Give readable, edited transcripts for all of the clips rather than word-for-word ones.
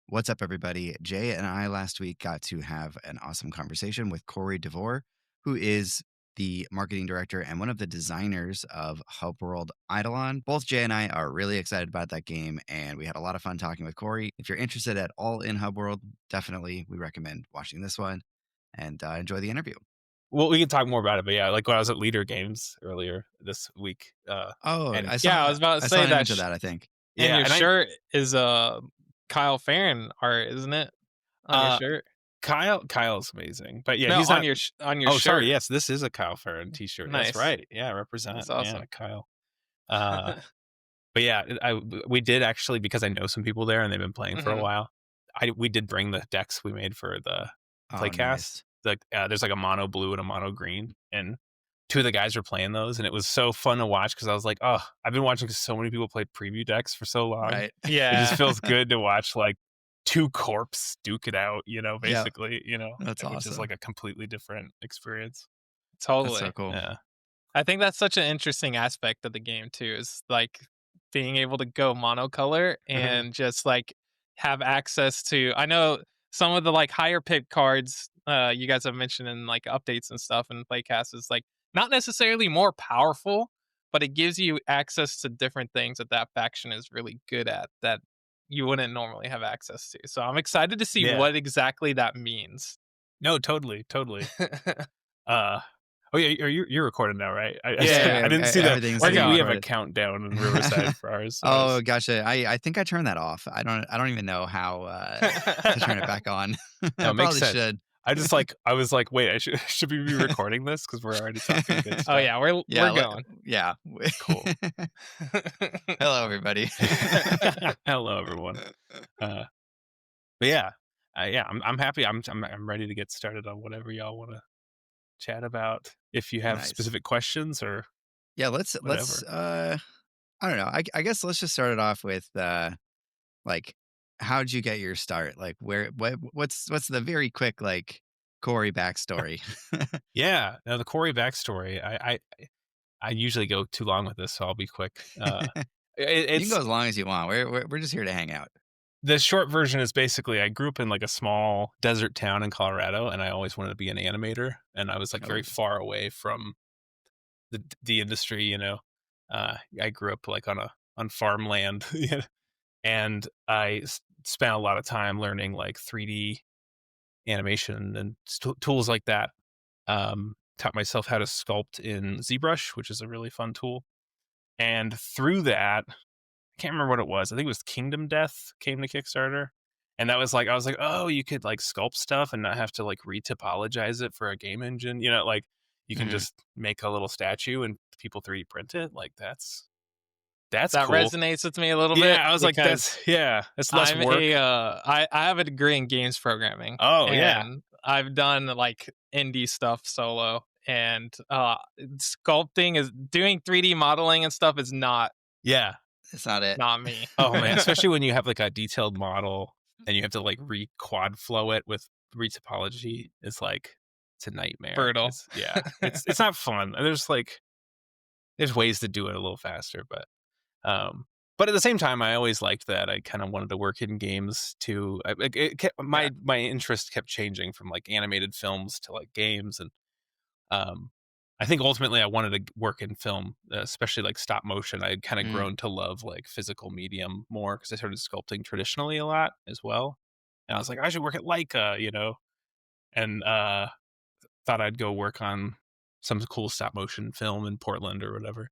What's up, everybody? Jay and I last week got to have an awesome conversation with Cory DeVore, who is the marketing director and one of the designers of Hubworld Eidalon. Both Jay and I are really excited about that game, and we had a lot of fun talking with Cory. If you're interested at all in Hubworld, definitely we recommend watching this one and enjoy the interview. Well, we can talk more about it, but yeah, like when I was at Leader Games earlier this week, Oh, and Yeah, I was about to I saw say an that, image of that, I think. and yeah, your and I, shirt is Kyle Farron art, isn't it? On your uh, shirt? Kyle's amazing, but yeah, No, he's not. on your Oh, sorry, shirt. yes, this is a Kyle Farron T-shirt. That's Nice. right. Yeah, represent. That's Yeah, awesome. Kyle. Uh, but yeah, we did actually because I know some people there and they've been playing for a Mhm. while. We did bring the decks we made for the Oh, playcast. nice. Like there's like a mono blue and a mono green, and two of the guys were playing those, and it was so fun to watch because I was like, oh, I've been watching so many people play preview decks for so long. Right. It just Yeah, feels good to watch like two corpse duke it out, Yeah, basically, that's which is awesome. like a completely different experience. That's so totally. cool. Yeah. I think that's such an interesting aspect of the game too, is like being able to go monocolor Mhm. and just like have access to. I know some of the like higher pick cards you guys have mentioned in like updates and stuff and playcasts is like not necessarily more powerful, but it gives you access to different things that that faction is really good at that you wouldn't normally have access to. So I'm excited to see Yeah. what exactly that means. No, totally, totally. Uh, oh yeah, you're recording now, right? Yeah, Yeah, I didn't see that. everything's we're getting We have a going. recorded. countdown in Riverside for ours. So Oh, gotcha. I think I turned that off. I don't even know how to turn it back on. no, I it makes probably sense. should. I was like, wait, should we be recording this because we're already talking good Oh stuff. yeah, we're going. Yeah. Cool. Hello, everybody. Hello, everyone. Uh, but yeah, yeah, I'm happy. I'm ready to get started on whatever y'all want to chat about. If you have Nice. specific questions or Yeah, let's whatever. I don't know. I guess let's just start it off with like how'd you get your start? Like what's the very quick like Corey backstory? Yeah, now the Corey backstory. I usually go too long with this, so I'll be quick. You can It's go as long as you want. We're just here to hang out. the short version is basically I grew up in like a small desert town in Colorado, and I always wanted to be an animator, and I was like very Oh, far away from the industry. I grew up like on farmland, and I spent a lot of time learning like 3D animation and tools like that. Taught myself how to sculpt in ZBrush, which is a really fun tool. And through that, I can't remember what it was. I think it was Kingdom Death came to Kickstarter. And that was like, I was like, oh, you could like sculpt stuff and not have to like retopologize it for a game engine. Like you can mhm. just make a little statue and people 3D print it. Like that's That cool. resonates with me a little bit Yeah, I was like, because that's less I'm work. I have a degree in games programming Oh yeah. and I've done like indie stuff solo and sculpting is doing 3D modeling and stuff is Yeah. That's not it. not me. Oh man, especially when you have like a detailed model and you have to like quad flow it with retopology, it's a nightmare. Brutal. It's not fun. There's ways to do it a little faster, um but at the same time I always liked that. I kind of wanted to work in games too. Yeah. My interest kept changing from like animated films to like games, and um I think ultimately I wanted to work in film, especially like stop motion. I had kind of Mm. grown to love like physical medium more because I started sculpting traditionally a lot as well. And I was like, I should work at Leica, and thought I'd go work on some cool stop motion film in Portland or whatever.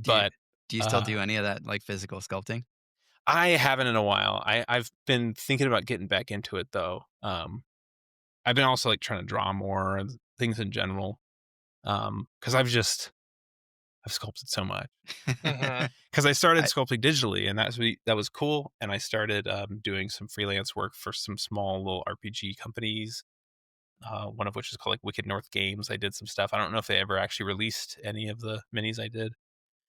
Do you But do you still uh, do any of that like physical sculpting? I haven't in a while. I've been thinking about getting back into it though. I've been also like trying to draw more and things in general. Because I've sculpted so much. Mhm. Because I started I sculpting digitally, and that was cool. And I started doing some freelance work for some small little RPG companies. One of which is called like Wicked North Games. I did some stuff. I don't know if they ever actually released any of the minis I did.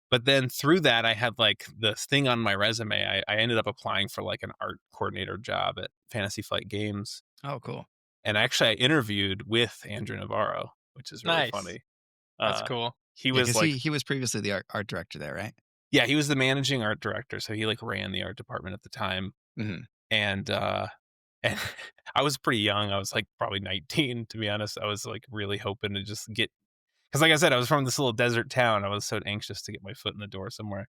But then through that, I had like this thing on my resume. I ended up applying for like an art coordinator job at Fantasy Flight Games, Oh, cool. and actually I interviewed with Andrew Navarro, which is really Nice. funny. That's Uh, cool. he Yeah, was because like he was previously the art director there, right? Yeah, he was the managing art director, so he, like, ran the art department at the time, Mhm. and and I was pretty young. I was like probably 19, to be honest. I was like really hoping to just get, because like I said, I was from this little desert town. I was so anxious to get my foot in the door somewhere.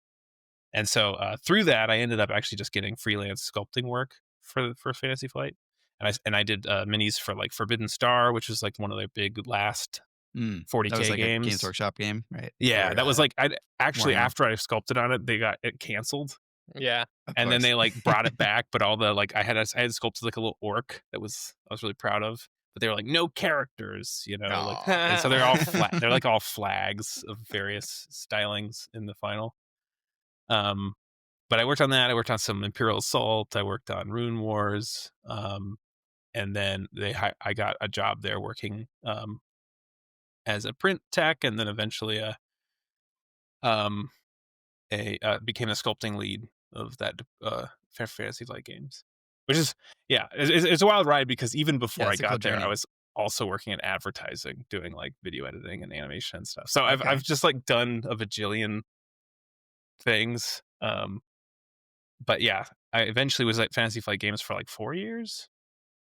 And so through that, I ended up actually just getting freelance sculpting work for Fantasy Flight, and I did minis for like Forbidden Star, which was like one of their big last That was 40K like a Games games. Workshop game, right? Yeah, For that was like I actually Warhammer, after I sculpted on it, they got it canceled, Yeah. of and then course. they like brought it back. But all the like I had sculpted like a little orc that was I was really proud of. But they were like no characters, you know, like, Aw. and so they're all flat. They're like all flags of various stylings in the final. Um, but I worked on that. I worked on some Imperial Assault. I worked on Rune Wars. And then I got a job there working as a print tech, and then eventually um, became a sculpting lead of that Fantasy Flight Games, which is yeah, it's a wild ride because even before Yeah, I it's a cool got there, I journey. was also working in advertising, doing like video editing and animation and stuff. So Okay. I've just like done a bajillion things. But yeah, I eventually was at Fantasy Flight Games for like 4 years.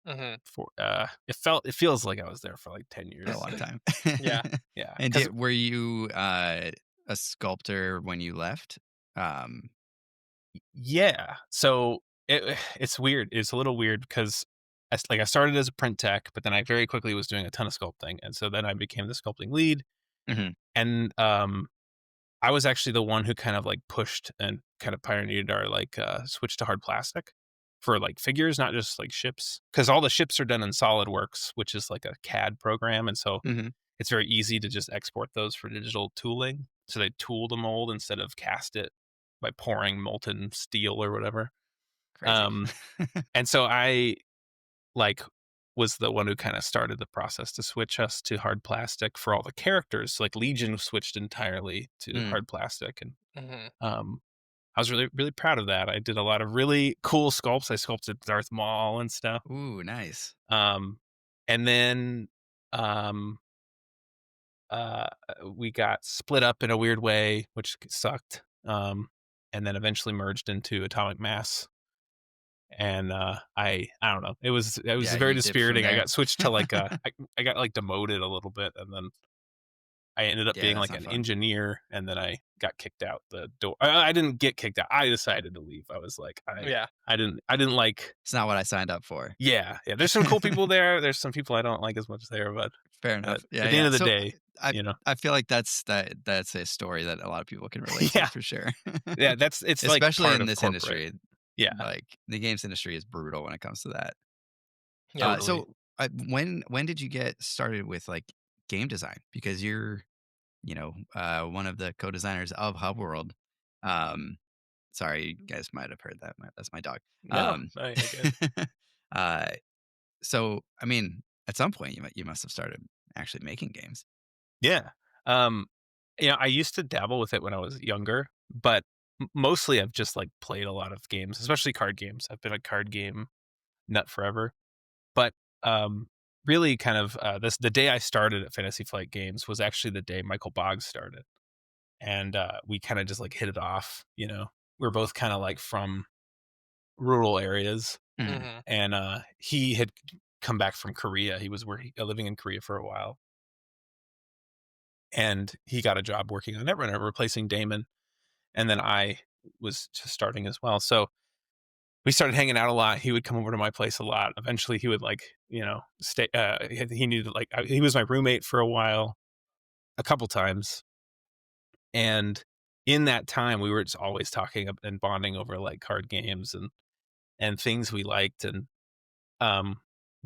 Mhm. For it feels like I was there for like 10 years. Been a long time. Yeah. Yeah, And because were you a sculptor when you left? Um, yeah. So it's weird. It's a little weird because I started as a print tech, but then I very quickly was doing a ton of sculpting, and so then I became the sculpting lead. mhm, And I was actually the one who kind of like pushed and kind of pioneered our like switch to hard plastic for like figures, not just like ships, because all the ships are done in SolidWorks, which is like a CAD program, and so mhm. it's very easy to just export those for digital tooling. So they tool the mold instead of cast it by pouring molten steel or whatever. Crazy. Um, and so I like was the one who kind of started the process to switch us to hard plastic for all the characters. Like Legion switched entirely to Mm. hard plastic, and Mhm. um, I was really really proud of that. I did a lot of really cool sculpts. I sculpted Darth Maul and stuff. Ooh, nice. Um, and then um, uh, we got split up in a weird way, which sucked. And then eventually merged into Atomic Mass. And I don't know. It was Yeah, very you dipped from dispiriting. I there. got switched to like I got like demoted a little bit, and then I ended up Yeah, being that's like not an fun. engineer, and then I got kicked out the door. I didn't get kicked out. I decided to leave. I was like Yeah. I didn't like. It's not what I signed up for. Yeah. There's some cool people there. There's some people I don't like as much there, but Fair enough. Yeah, at the end yeah. of the So day, I you know, I feel like that's a story that a lot of people can relate to yeah, for sure. yeah. It's like Especially part in of this corporate. industry. Yeah, Like the games industry is brutal when it comes to that. Yeah. totally. So when did you get started with like game design? Because you're, one of the co-designers of Hubworld. Um, sorry, you guys might have heard that. That's my dog. No, Um, I get it. uh, so I mean, at some point you must have started actually making games. Yeah. Um, I used to dabble with it when I was younger, but mostly I've just like played a lot of games, especially card games. I've been a card game nut forever. But really, kind of the day I started at Fantasy Flight Games was actually the day Michael Boggs started, and we kind of just like hit it off. We're both kind of like from rural areas, Mhm. Mhm. and he had come back from Korea. He was living in Korea for a while, and he got a job working on Netrunner, replacing Damon. And then I was just starting as well. So we started hanging out a lot. He would come over to my place a lot. Eventually, he would like stay. He needed like he was my roommate for a while, a couple times, and in that time, we were just always talking and bonding over like card games and things we liked, and um,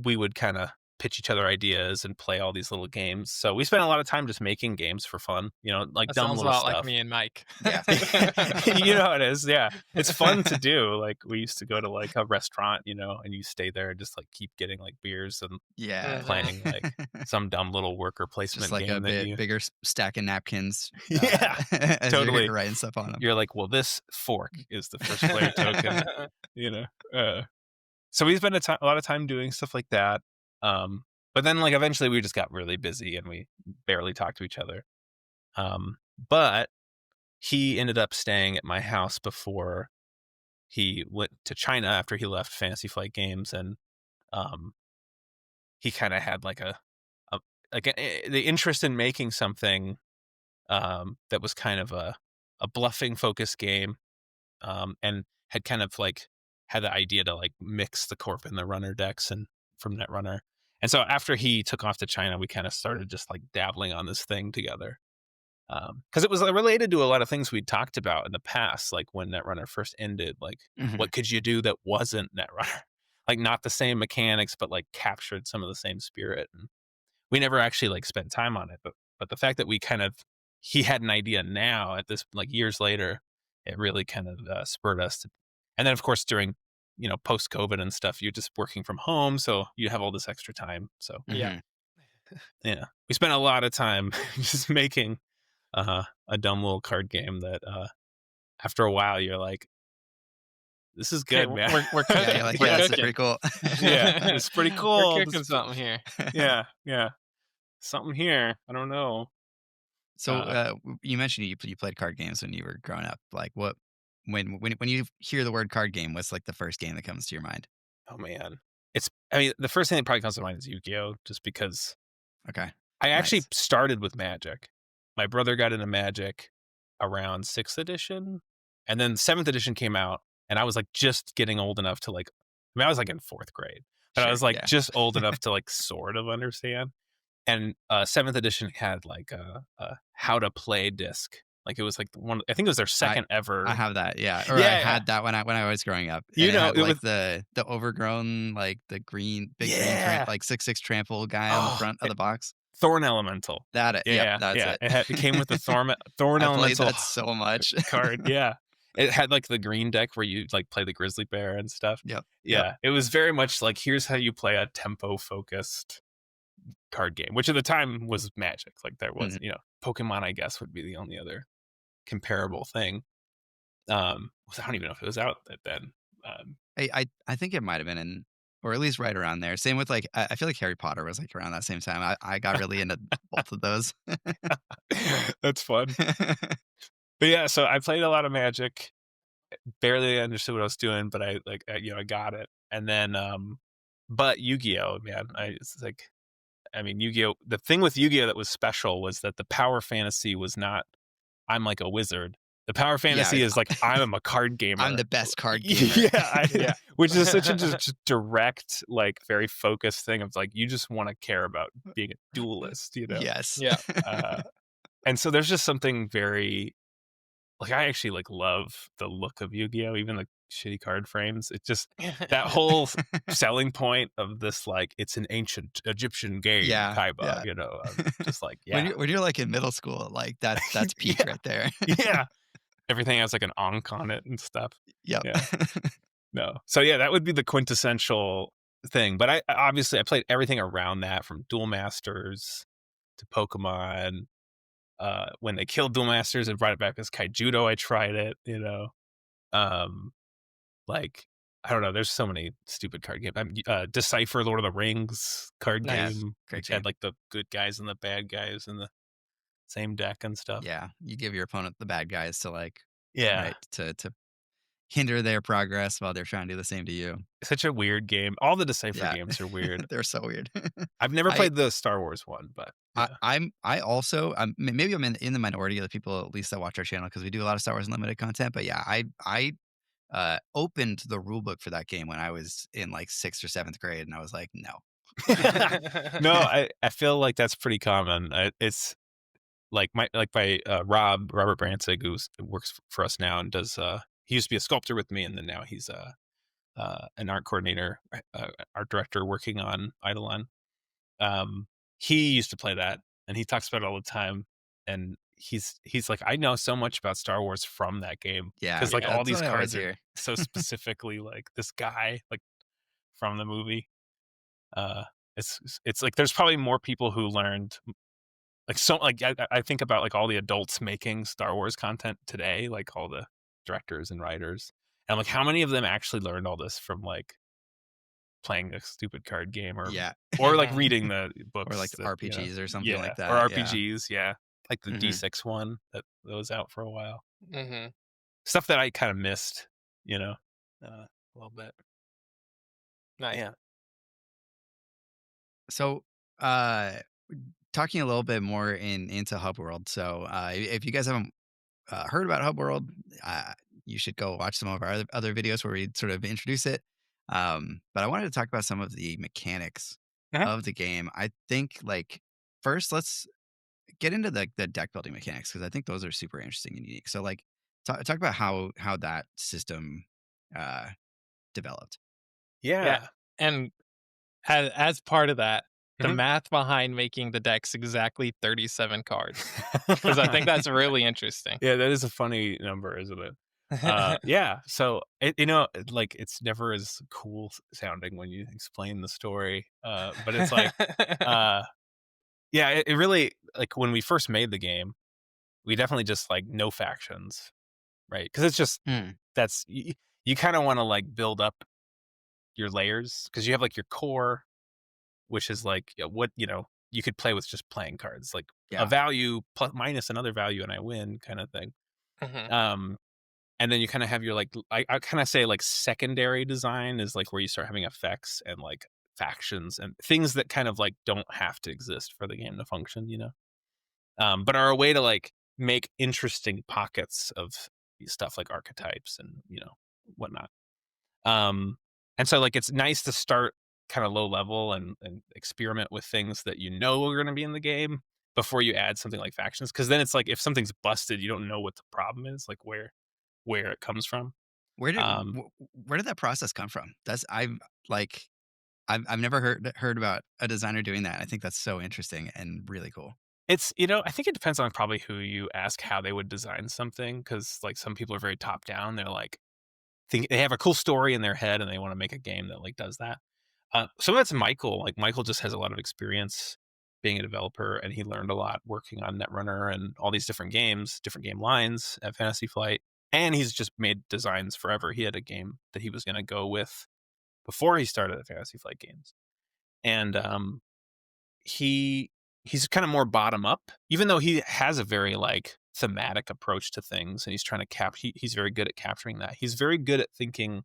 we would kind of pitch each other ideas and play all these little games. So we spent a lot of time just making games for fun, like That dumb sounds a little lot like stuff. me and Mike. Yeah. You know how it is. Yeah. It's fun to do. Like we used to go to like a restaurant, and you stay there and just like keep getting like beers and Yeah. Mhm. playing like some dumb little worker Just placement like a game that bit you bigger stack of napkins, Yeah, as you're totally. writing stuff on them. You're like, well, this fork is the first player token, you know. Uh so we spent a lot of time doing stuff like that. Um but then like eventually we just got really busy and we barely talked to each other. But he ended up staying at my house before he went to China after he left Fantasy Flight Games, and um, he kind of had like a the interest in making something that was kind of a bluffing focused game, and had kind of like had the idea to like mix the Corp and the Runner decks and from Netrunner. And so after he took off to China, we kind of started just like dabbling on this thing together. Because it was related to a lot of things we'd talked about in the past, like when Netrunner first ended, like Mhm. what could you do that wasn't Netrunner? Like not the same mechanics, but like captured some of the same spirit. And we never actually like spent time on it, but the fact that we kind of he had an idea now at this like years later, it really kind of spurred us to. And then of course during post COVID and stuff, you're just working from home, so you have all this extra time. So Yeah. Mhm. yeah, we spent a lot of time just making a dumb little card game that after a while you're like, this is Okay, good, man. we're Yeah, cooking. you're like, We're "Yeah, this is cooking. pretty cool." Yeah, it's pretty We're cool. cooking something here. Yeah, something here. I don't know. So, Uh, you mentioned you played card games when you were growing up. Like, what when you hear the word card game, what's, like, the first game that comes to your mind? oh man, I mean, the first thing that probably comes to mind is Yu-Gi-Oh, just because Okay. I actually Nice. started with Magic. My brother got into Magic around 6th edition, and then 7th edition came out, and I was, like, just getting old enough to, like I mean, I was, like, in 4th grade, but I Sure, was, like, yeah. just old enough to, like, sort of understand, and, 7th edition had, like, a how to play disc. Like, it was, like, one I think it was their I 2nd I ever. have that, yeah, or I Yeah, yeah. had that when I was growing up, and it had, It was like, the overgrown, like, the big green yeah. like, 6/6 trample guy on the Oh, front of the box. Thorn Elemental. That it yep, Yeah, that's yeah. it. It came with the Thorn I played Elemental that so much. card. Yeah. It had, like, the green deck where you, like, play the grizzly bear and stuff. Yep, yep. Yeah, it was very much like, here's how you play a tempo-focused card game, which at the time was Magic. Like, there was Mhm. Pokemon, I guess, would be the only other comparable thing. I don't even know if it was out then. Um, I think it might have been in or at least right around there. Same with, like, I feel like Harry Potter was, like, around that same time. I got really into both of those. that's fun. But, yeah, so I played a lot of Magic. Barely understood what I was doing, but I got it. And then, but Yu-Gi-Oh, man, it's like, I mean, Yu-Gi-Oh. The thing with Yu-Gi-Oh that was special was that the power fantasy was not, I'm like a wizard. The power Yeah, fantasy is like, I'm a card I'm gamer. the best card gamer. Yeah, Yeah. which is such a just direct, like very focused thing of like, you just want to care about being a duelist. Yes. Yeah. Uh, and so there's just something very like I actually like love the look of Yu-Gi-Oh, even the shitty card frames. It just that whole selling point of this like it's an ancient Egyptian game, Yeah, Kaiba, yeah. just like When yeah, you're, like, in middle school, like, that's peak yeah, right there. yeah. Everything has like an Ankh on it and stuff. Yep. Yeah, no. So yeah, that would be the quintessential thing. But obviously I played everything around that from Duel Masters to Pokemon. When they killed Duel Masters and brought it back as Kaijudo, I tried it. Um, like I don't know. There's so many stupid card games. Decipher Lord of the Rings card Yeah, Nice. game, great which had game. like the good guys and the bad guys in the same deck and stuff. Yeah, you give your opponent the bad guys to, like Yeah, right, to hinder their progress while they're trying to do the same to you. such a weird game. All the Decipher Yeah. games are weird. They're so weird. I've never I played the Star Wars one, but yeah. I also maybe I'm in the minority of the people at least that watch our channel because we do a lot of Star Wars Unlimited content. But yeah, I opened the rule book for that game when I was in like 6th or 7th grade, and I was like, no. No, I feel like that's pretty common. It's like my Robert Brantzig, who works for us now and does he used to be a sculptor with me, and then now he's an art coordinator, art director working on Eidalon. Um, he used to play that, and he talks about it all the time. And he's like, I know so much about Star Wars from that game Yeah, because like all that's these what I always cards are hear. so specifically like this guy like from the movie. Uh, it's like there's probably more people who learned like so like I think about like all the adults making Star Wars content today, like all the directors and writers, and like how many of them actually learned all this from like playing a stupid card game Yeah, or like reading the or like books that RPGs or something yeah, like or that. Yeah. RPGs, yeah, like the Mhm. D6 one that was out for a while. Mhm. Stuff that I kind of missed, you know. a little bit. Not yet. So, uh, talking a little bit more into Hubworld. So, if you guys haven't heard about Hubworld, uh, you should go watch some of our other videos where we sort of introduce it. But I wanted to talk about some of the mechanics Uh-huh. of the game. I think, like, first, let's get into the deck building mechanics because I think those are super interesting and unique. So, like, talk about how that system uh, developed. Yeah, Yeah. and as part of that, the Mhm. math behind making the deck's exactly 37 cards, because I think that's really interesting. Yeah, that is a funny number, isn't it? Yeah. So like it's never as cool sounding when you explain the story. But it's like, uh, yeah, it really like when we first made the game, we definitely just like no factions, right? Because it's just Hmm. that's you kind of want to like build up your layers because you have like your core, which is like what you could play with just playing cards, like a Yeah. value plus minus another value, and I win kind of thing. Mhm, Um, And then you kinda have your, like I kinda say, like, secondary design is, like, where you start having effects and, like, factions and things that kind of, like, don't have to exist for the game to function, but are a way to, like, make interesting pockets of stuff like archetypes and, whatnot. Um, and so, like, it's nice to start kinda low level and experiment with things that are gonna be in the game before you add something like factions. Because then it's like if something's busted, you don't know what the problem is, like, where it comes from. Um, Where did that process come from? That's I've like I've never heard about a designer doing that. I think that's so interesting and really cool. I think it depends on probably who you ask how they would design something. Because like, some people are very top down. They're like think they have a cool story in their head, and they wanna make a game that, like, does that. Some of it's Michael, like, Michael just has a lot of experience being a developer, and he learned a lot working on Netrunner and all these different games, different game lines at Fantasy Flight, and he's just made designs forever. He had a game that he was gonna go with before he started at Fantasy Flight Games, and, he he's kinda more bottom up, even though he has a very, like, thematic approach to things, and he's trying to he's very good at capturing that. He's very good at thinking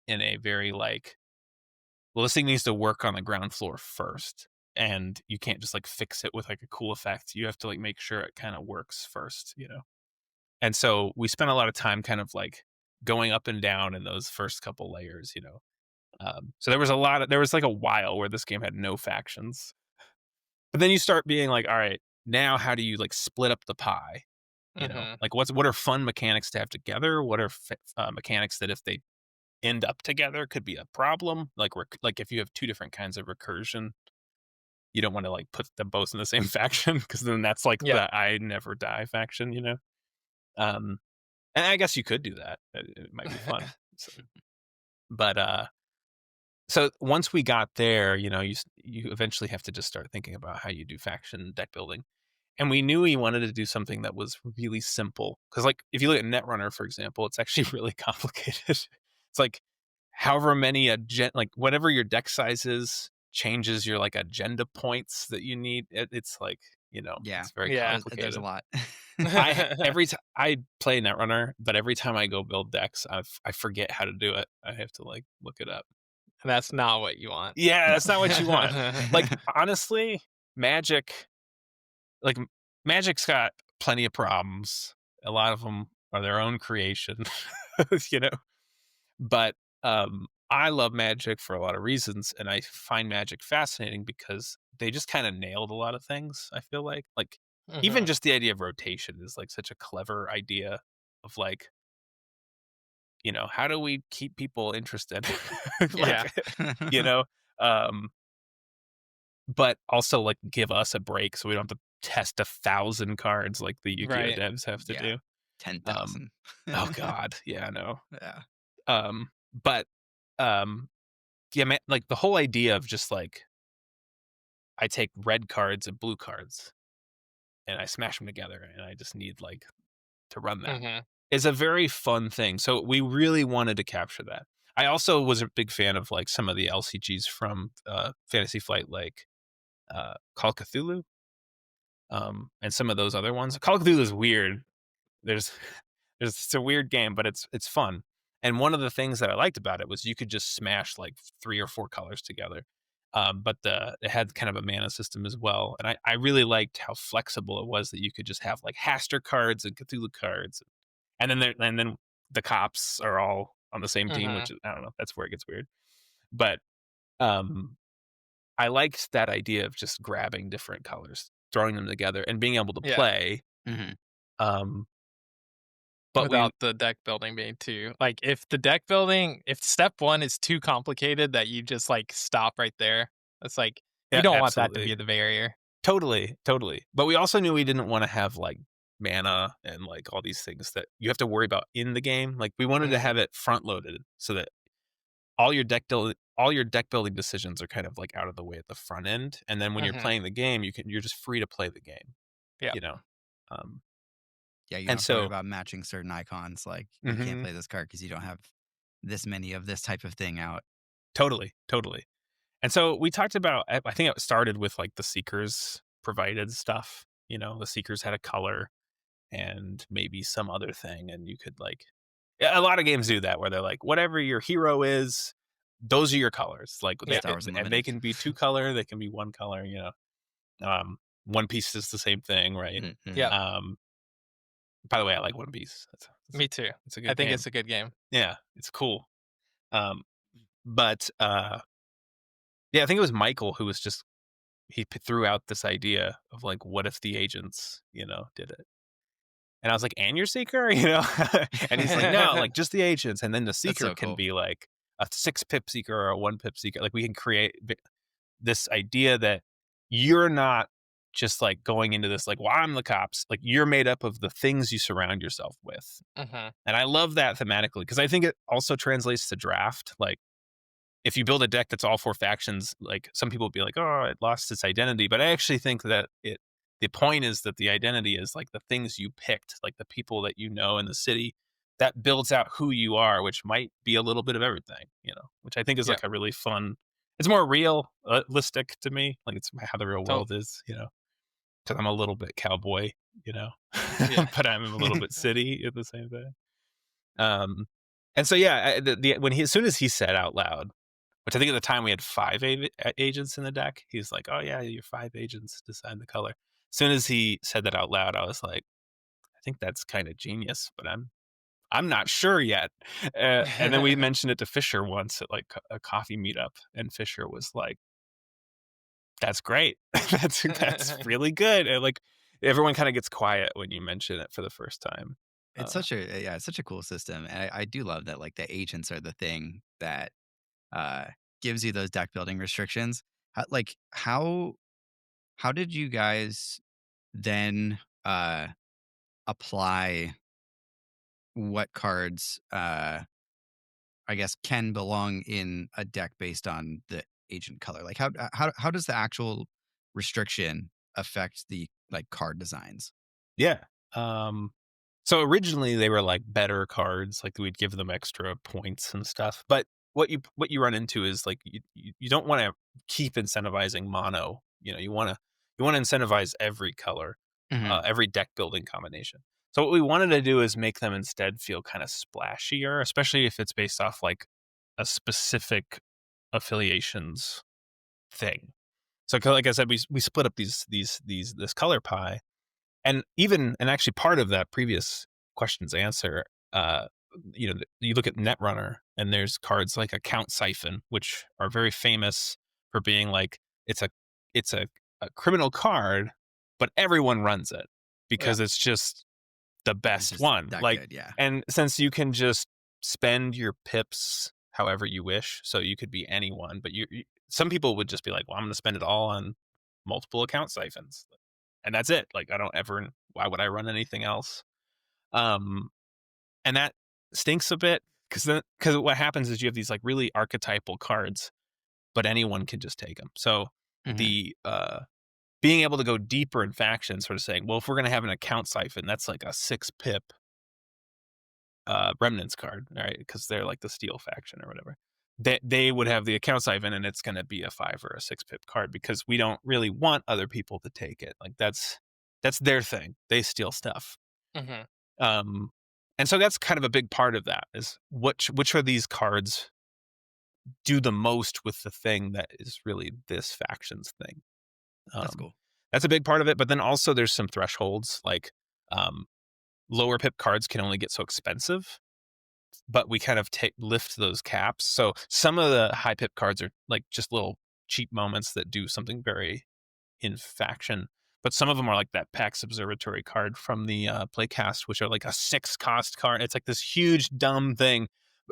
in a very, like, "Well, this thing needs to work on the ground floor first, and you can't just, like, fix it with, like, a cool effect. You have to, like, make sure it kinda works first?" And so, we spent a lot of time kind of, like, going up and down in those first couple layers. So there was, like, a while where this game had no factions. But then you start being like, "All right, now how do you, like, split up the pie?" mhm. Like, what are fun mechanics to have together? What are mechanics that if they end up together could be a problem? Like, if you have 2 different kinds of recursion, you don't wanna, like, put them both in the same faction because then that's, like, Yeah. the I never die faction? Um, and I guess you could do that. It might be fun. So but, so once we got there, you eventually have to just start thinking about how you do faction deck building. And we knew he wanted to do something that was really simple. Because, like, if you look at Netrunner, for example, it's actually really complicated. It's like however many like whatever your deck size is changes your like agenda points that you need. It's like, Yeah. it's very Yeah. There's a complicated. lot. Every time I play Netrunner, but every time I go build decks, I forget how to do it. I have to like look it up. That's not what you want. Yeah, No. that's not what you want. Like, honestly, Magic like, Magic's got plenty of problems. A lot of them are their own creation, you know? But, I love Magic for a lot of reasons, and I find Magic fascinating because they just kinda nailed a lot of things, I feel like. Like, even Mhm. just the idea of rotation is, like, such a clever idea of, like, how do we keep people interested? Yeah. Like, you know? Um but also, like, give us a break so we don't have to test 1,000 cards like the Yu-Gi-Oh! Right. Devs have to Yeah. do. Um 10,000. oh god, yeah, I know. Yeah. But, um, yeah, man, like, the whole idea of just, like, I take red cards and blue cards, and I smash them together, and I just need, like, to run that, Mhm. is a very fun thing, so we really wanted to capture that. I also was a big fan of, like, some of the LCGs from, Fantasy Flight, like, Call of Cthulhu, and some of those other ones. Call of Cthulhu is weird. There's it's a weird game, but it's fun. And one of the things that I liked about it was you could just smash like 3 or 4 colors together. But it had kind of a mana system as well, and I really liked how flexible it was that you could just have like Haster cards and Cthulhu cards, and then the cops are all on the same team, Hmm. which I don't know, that's where it gets weird. But um, I liked that idea of just grabbing different colors, throwing them together, and being able to Yeah. play. Mhm. Um, but we Without the deck building being too like, if step 1 is too complicated that you just, like, stop right there, it's like, you Yeah, don't want that to absolutely. be the barrier. Totally, totally. But we also knew we didn't wanna have, like, mana and, like, all these things that you have to worry about in the game. Like, we wanted to Mhm, have it front loaded so that all your deck building decisions are kind of, like, out of the way at the front end, and then when you're mhm, playing the game, you're just free to play the game, yeah. you know? Um, Yeah, you don't and have to worry so about matching certain icons, like, you can't Mhm. play this card because you don't have this many of this type of thing out. Totally, totally. And so we talked about I think it started with, like, the Seekers provided stuff, the Seekers had a color and maybe some other thing, and you could, like yeah, a lot of games do that where they're like, "Whatever your hero is, those are your colors." Like, Yeah. Star Wars and they Unlimited. can be 2 color, they can be 1 color, One Piece is the same thing, right? Mhm, mhm. Yep, Um, by the way, I like One Piece. me too. It's a I good think game. it's a good game. Yeah, it's cool. Um, but, yeah, I think it was Michael who was just threw out this idea of, like, what if the agents, did it? And I was like, "And your seeker?" And he's like, "No, like, just the agents, and then the That's seeker so can cool. be, like, a 6 pip seeker or a 1 pip seeker." Like, we can create this idea that you're not just, like, going into this, like, "Well, I'm the cops." Like, you're made up of the things you surround yourself with. Mhm, And I love that thematically because I think it also translates to draft. Like, if you build a deck that's all 4 factions, like, some people would be like, "Oh, it lost its identity," but I actually think that the point is that the identity is, like, the things you picked, like, the people that you know in the city, that builds out who you are, which might be a little bit of everything, which I think is, yep, like, a really fun it's more realistic to me, like, it's how the real tot world is, because 'cause I'm a little bit cowboy, you know, yeah. but I'm a little bit city at the same time. Um, and so, yeah, when as soon as he said out loud which I think at the time we had 5 agents in the deck. He's like, "Oh, yeah, your 5 agents decide the color." As soon as he said that out loud, I was like, "I think that's kinda genius, but I'm not sure yet." And then we mentioned it to Fisher once at, like, a coffee meetup, and Fisher was like, "That's great. That's really good." And, like, everyone kinda gets quiet when you mention it for the first time. It's Uh, such a yeah, it's such a cool system, and I do love that, like, the agents are the thing that, uh, gives you those deck building restrictions. How did you guys then, apply what cards, I guess, can belong in a deck based on the agent color? Like, how does the actual restriction affect the, like, card designs? Yeah. Um, so originally they were like better cards, like we'd give them extra points and stuff. But what you run into is like you don't want to keep incentivizing mono. You want to incentivize every color, Mhm. every deck building combination. So what we wanted to do is make them instead feel kind of splashier, especially if it's based off like a specific affiliations thing. So like I said, we split up this color pie and actually part of that previous question's answer, you look at Netrunner and there's cards like Account Siphon, which are very famous for being like it's a it's a criminal card, but everyone runs it Yeah. because it's just the It's best just one. that Like, good, yeah. and since you can just spend your pips however you wish, so you could be anyone, but some people would just be like, well, I'm going to spend it all on multiple account siphons, and that's it. Like, I don't ever. Why would I run anything else? Um, and that stinks a bit because what happens is you have these like really archetypal cards, but anyone can just take them. So Mhm. the being able to go deeper in factions, sort of saying, well, if we're going to have an account siphon, that's like a 6 pip remnants card, right? Because they're like the steel faction or whatever. They would have the account siphon, and it's going to be a 5 or a 6 pip card because we don't really want other people to take it. Like that's their thing. They steal stuff. Mhm. Um, And so that's kind of a big part of that is which of these cards do the most with the thing that is really this faction's thing. That's Um, cool. that's a big part of it. But then also there's some thresholds like um, lower pip cards can only get so expensive, but we kind of lift those caps. So some of the high pip cards are like just little cheap moments that do something very in faction. But some of them are like that PAX Observatory card from the playcast, which are like a 6 cost card. It's like this huge dumb thing,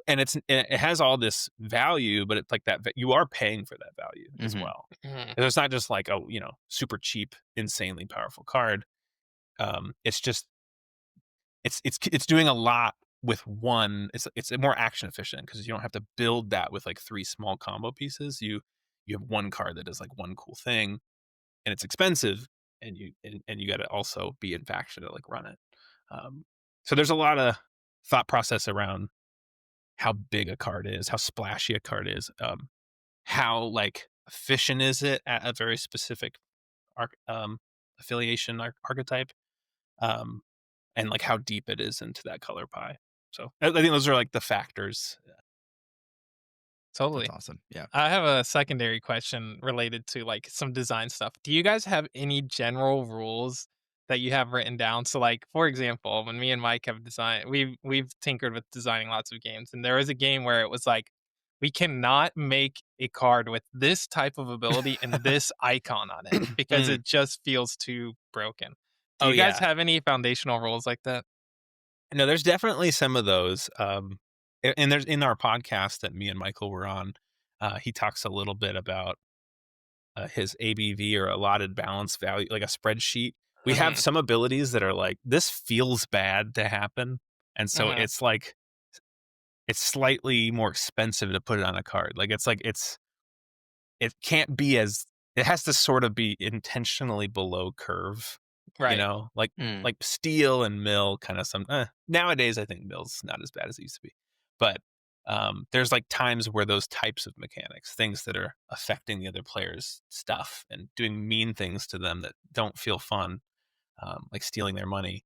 and it has all this value, but it's like that you are paying for that value as Mhm. well. Mhm. And it's not just like a super cheap, insanely powerful card. It's just it's doing a lot with one. It's more action efficient because you don't have to build that with like 3 small combo pieces. You have one card that does like one cool thing, and it's expensive, and you got to also be in faction to like run it. Um, so there's a lot of thought process around how big a card is, how splashy a card is, how like efficient is it at a very specific affiliation archetype, um, and like how deep it is into that color pie. So I think those are like the factors. That's Totally. awesome. Yeah. I have a secondary question related to like some design stuff. Do you guys have any general rules that you have written down? So like for example, when me and Mike have designed we've tinkered with designing lots of games and there was a game where it was like we cannot make a card with this type of ability and this icon on it because Mm. it just feels too broken. Do Oh you guys yeah, have any foundational rules like that? no, there's definitely some of those. And there's in our podcast that me and Michael were on, he talks a little bit about his ABV or allotted balance value, like a spreadsheet. We have Mhm. some abilities that are like, this feels bad to happen. And so Mhm. it's like, it's slightly more expensive to put it on a card. It can't be as, it has to sort of be intentionally below curve, Right. Mm. like steel and mill kind of nowadays I think mill's not as bad as it used to be. But there's like times where those types of mechanics, things that are affecting the other player's stuff and doing mean things to them that don't feel fun, like stealing their money,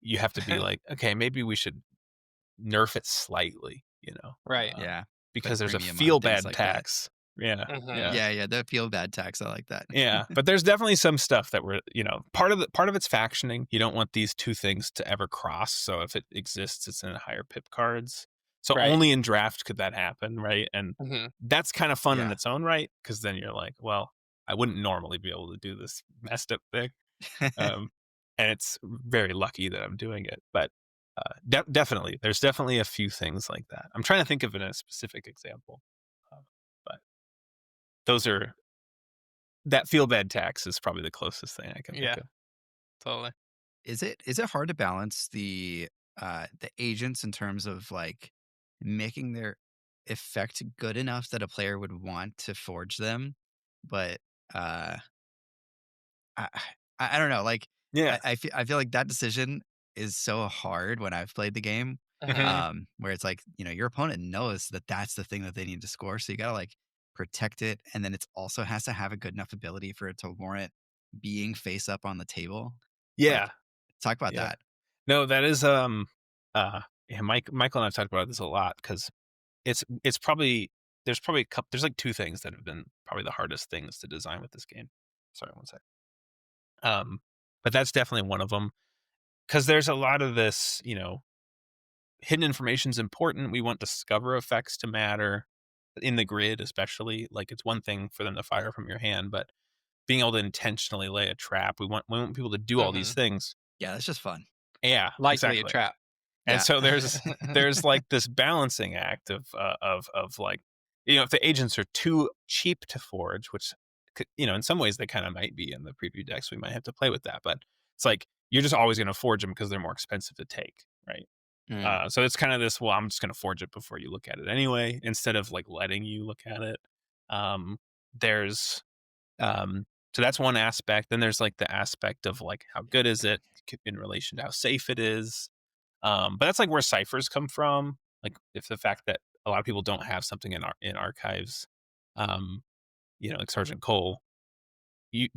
you have to be like, okay, maybe we should nerf it slightly, Right. Yeah. Put a because there's a premium on feel things bad like that. tax. Yeah, Mhm. yeah. Yeah, yeah, the feel bad tax, I like that. Yeah, but there's definitely some stuff that we're, part of it's factioning. You don't want these two things to ever cross. So if it exists, it's in higher pip cards. So Right. only in draft could that happen, right? And Mhm. that's kind of fun in Yeah. its own right because then you're like, well, I wouldn't normally be able to do this messed up thing, um, and it's very lucky that I'm doing it. But definitely, there's definitely a few things like that. I'm trying to think of a specific example, uh, but those are that feel bad tax is probably the closest thing I can think Yeah, of. totally. Is it hard to balance the agents in terms of, like, making their effect good enough that a player would want to forge them, but, uh I I don't know, like, Yeah. I feel like that decision is so hard when I've played the game, Mhm. where it's like, your opponent knows that that's the thing that they need to score, so you gotta, like, protect it, and then it's also has to have a good enough ability for it to warrant being face up on the table. Yeah. Like, talk about Yeah. that. No, that is yeah, Michael and I've talked about this a lot because it's probably there's probably a couple there's like two things that have been probably the hardest things to design with this game. Sorry, one sec. Um, but that's definitely one of them because there's a lot of this, hidden information is important. We want discover effects to matter in the grid, especially. Like it's one thing for them to fire from your hand, but being able to intentionally lay a trap, we want people to do all these Mhm. things. Yeah, that's just fun. Yeah, Likely a exactly. trap. And Yeah. so there's like this balancing act of like, if the agents are too cheap to forge, which in some ways they kind of might be in the preview decks, we might have to play with that. But it's like you're just always going to forge them because they're more expensive to take, right? Mm. So it's kind of this. Well, I'm just going to forge it before you look at it anyway, instead of like letting you look at it. Um, there's um, so that's one aspect. Then there's like the aspect of like how good is it in relation to how safe it is. But that's like where ciphers come from. Like if the fact that a lot of people don't have something in archives, um, like Sergeant Cole, you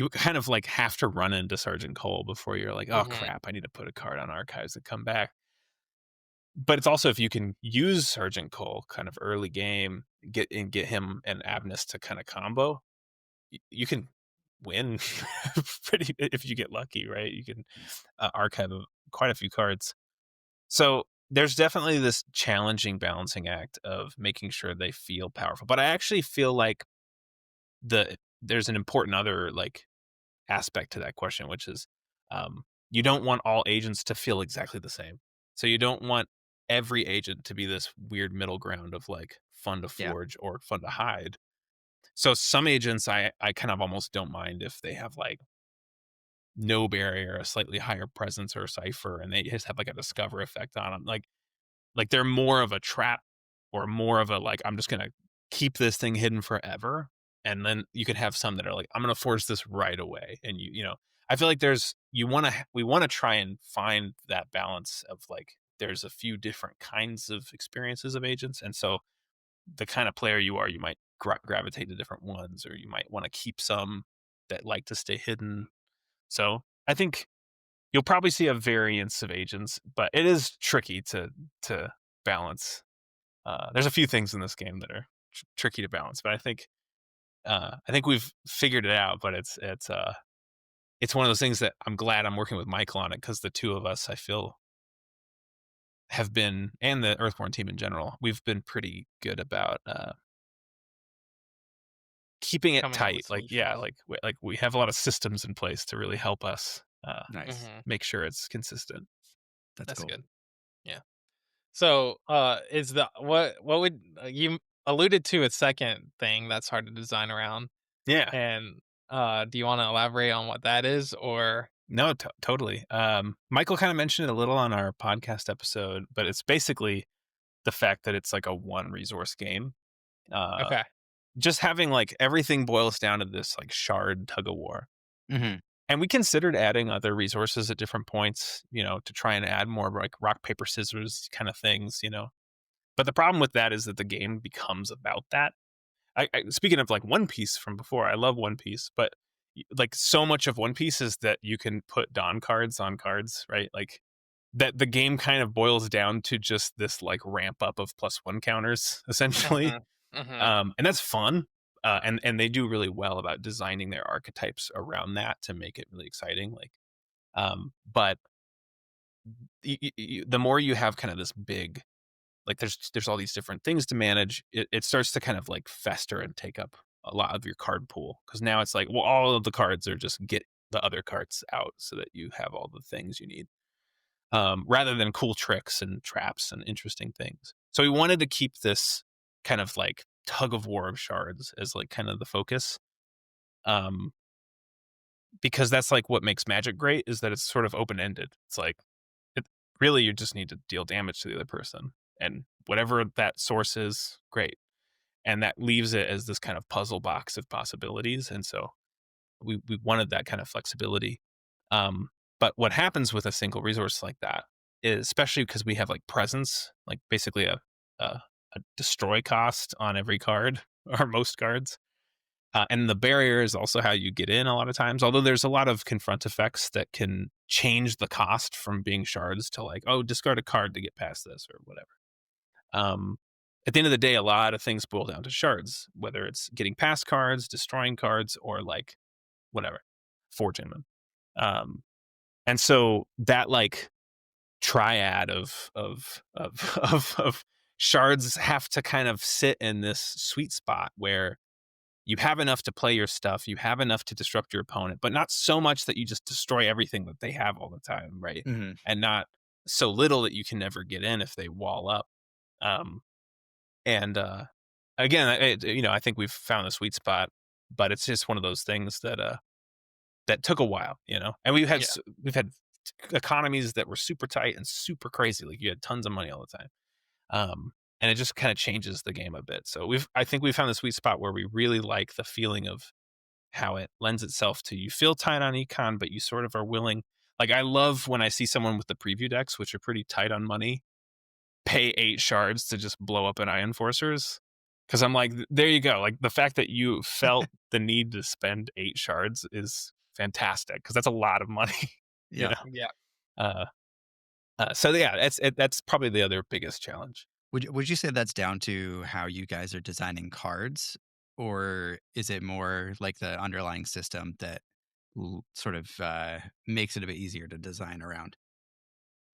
kind of like have to run into Sergeant Cole before you're like, oh Mhm. crap, I need to put a card on archives and come back. but it's also if you can use Sergeant Cole kind of early game, get him and Abnus to kind of combo, you can win pretty if you get lucky, right? You can archive quite a few cards. So there's definitely this challenging balancing act of making sure they feel powerful. But I actually feel like there's an important other like aspect to that question, which is you don't want all agents to feel exactly the same. So you don't want every agent to be this weird middle ground of like fun to Yeah. forge or fun to hide. So some agents I kind of almost don't mind if they have like no barrier, a slightly higher presence or cipher, and they just have like a discover effect on them. Like they're more of a trap or more of a like I'm just gonna keep this thing hidden forever. And then you could have some that are like I'm gonna force this right away. And I feel like we want to try and find that balance of like there's a few different kinds of experiences of agents, and so the kind of player you are, you might gravitate to different ones, or you might want to keep some that like to stay hidden. So I think you'll probably see a variance of agents, but it is tricky to balance. There's a few things in this game that are tricky to balance, but I think we've figured it out. But it's one of those things that I'm glad I'm working with Michael on it because the two of us I feel have been, and the Earthborne team in general, we've been pretty good about keeping it Coming up tight. with Like yeah, solutions. like we have a lot of systems in place to really help us Nice. Hmm. make sure it's consistent. That's That's cool. good. Yeah. So, is the what would you alluded to a second thing that's hard to design around, Yeah. and do you want to elaborate on what that is, or No, totally. Michael kind of mentioned it a little on our podcast episode, but it's basically the fact that it's like a one resource game. Uh, okay? just having like everything boils down to this like shard tug of war. Hmm. And we considered adding other resources at different points, to try and add more like rock, paper, scissors kind of things. But the problem with that is that the game becomes about that. Speaking of like One Piece from before, I love One Piece, but like so much of One Piece is that you can put Dawn cards on cards, right? Like that the game kind of boils down to just this like ramp up of +1 counters essentially, Hmm. Hmm. and that's fun. And they do really well about designing their archetypes around that to make it really exciting. Like, but the more you have kind of this big like there's all these different things to manage, it starts to kind of like fester and take up a lot of your card pool because now it's like well all of the cards are just get the other cards out so that you have all the things you need, rather than cool tricks and traps and interesting things. So we wanted to keep this kind of like tug of war of shards as like kind of the focus, um, because that's like what makes Magic great is that it's sort of open ended. It's like it really you just need to deal damage to the other person, and whatever that source is, great. And that leaves it as this kind of puzzle box of possibilities. And so we wanted that kind of flexibility. But what happens with a single resource like that is, especially because we have like presence, like basically a, a destroy cost on every card or most cards. And the barrier is also how you get in a lot of times, although there's a lot of confront effects that can change the cost from being shards to like, oh, discard a card to get past this or whatever. Um, at the end of the day, a lot of things boil down to shards, whether it's getting past cards, destroying cards, or like whatever, forging them. Um, and so that like triad of shards have to kind of sit in this sweet spot where you have enough to play your stuff, you have enough to disrupt your opponent, but not so much that you just destroy everything that they have all the time, right? Hmm. And not so little that you can never get in if they wall up. Um, and again, I think we've found the sweet spot, but it's just one of those things that took a while. And Yeah. we've had economies that were super tight and super crazy, like you had tons of money all the time. And it just kind of changes the game a bit. So I think we found the sweet spot where we really like the feeling of how it lends itself to you feel tight on econ, but you sort of are willing. Like I love when I see someone with the preview decks, which are pretty tight on money, pay 8 shards to just blow up an Iron Forcers. Because I'm like, there you go. Like the fact that you felt the need to spend 8 shards is fantastic because that's a lot of money, you Yeah. know. Yeah. Uh, So yeah, that's probably the other biggest challenge. Would you say that's down to how you guys are designing cards, or is it more like the underlying system that sort of makes it a bit easier to design around?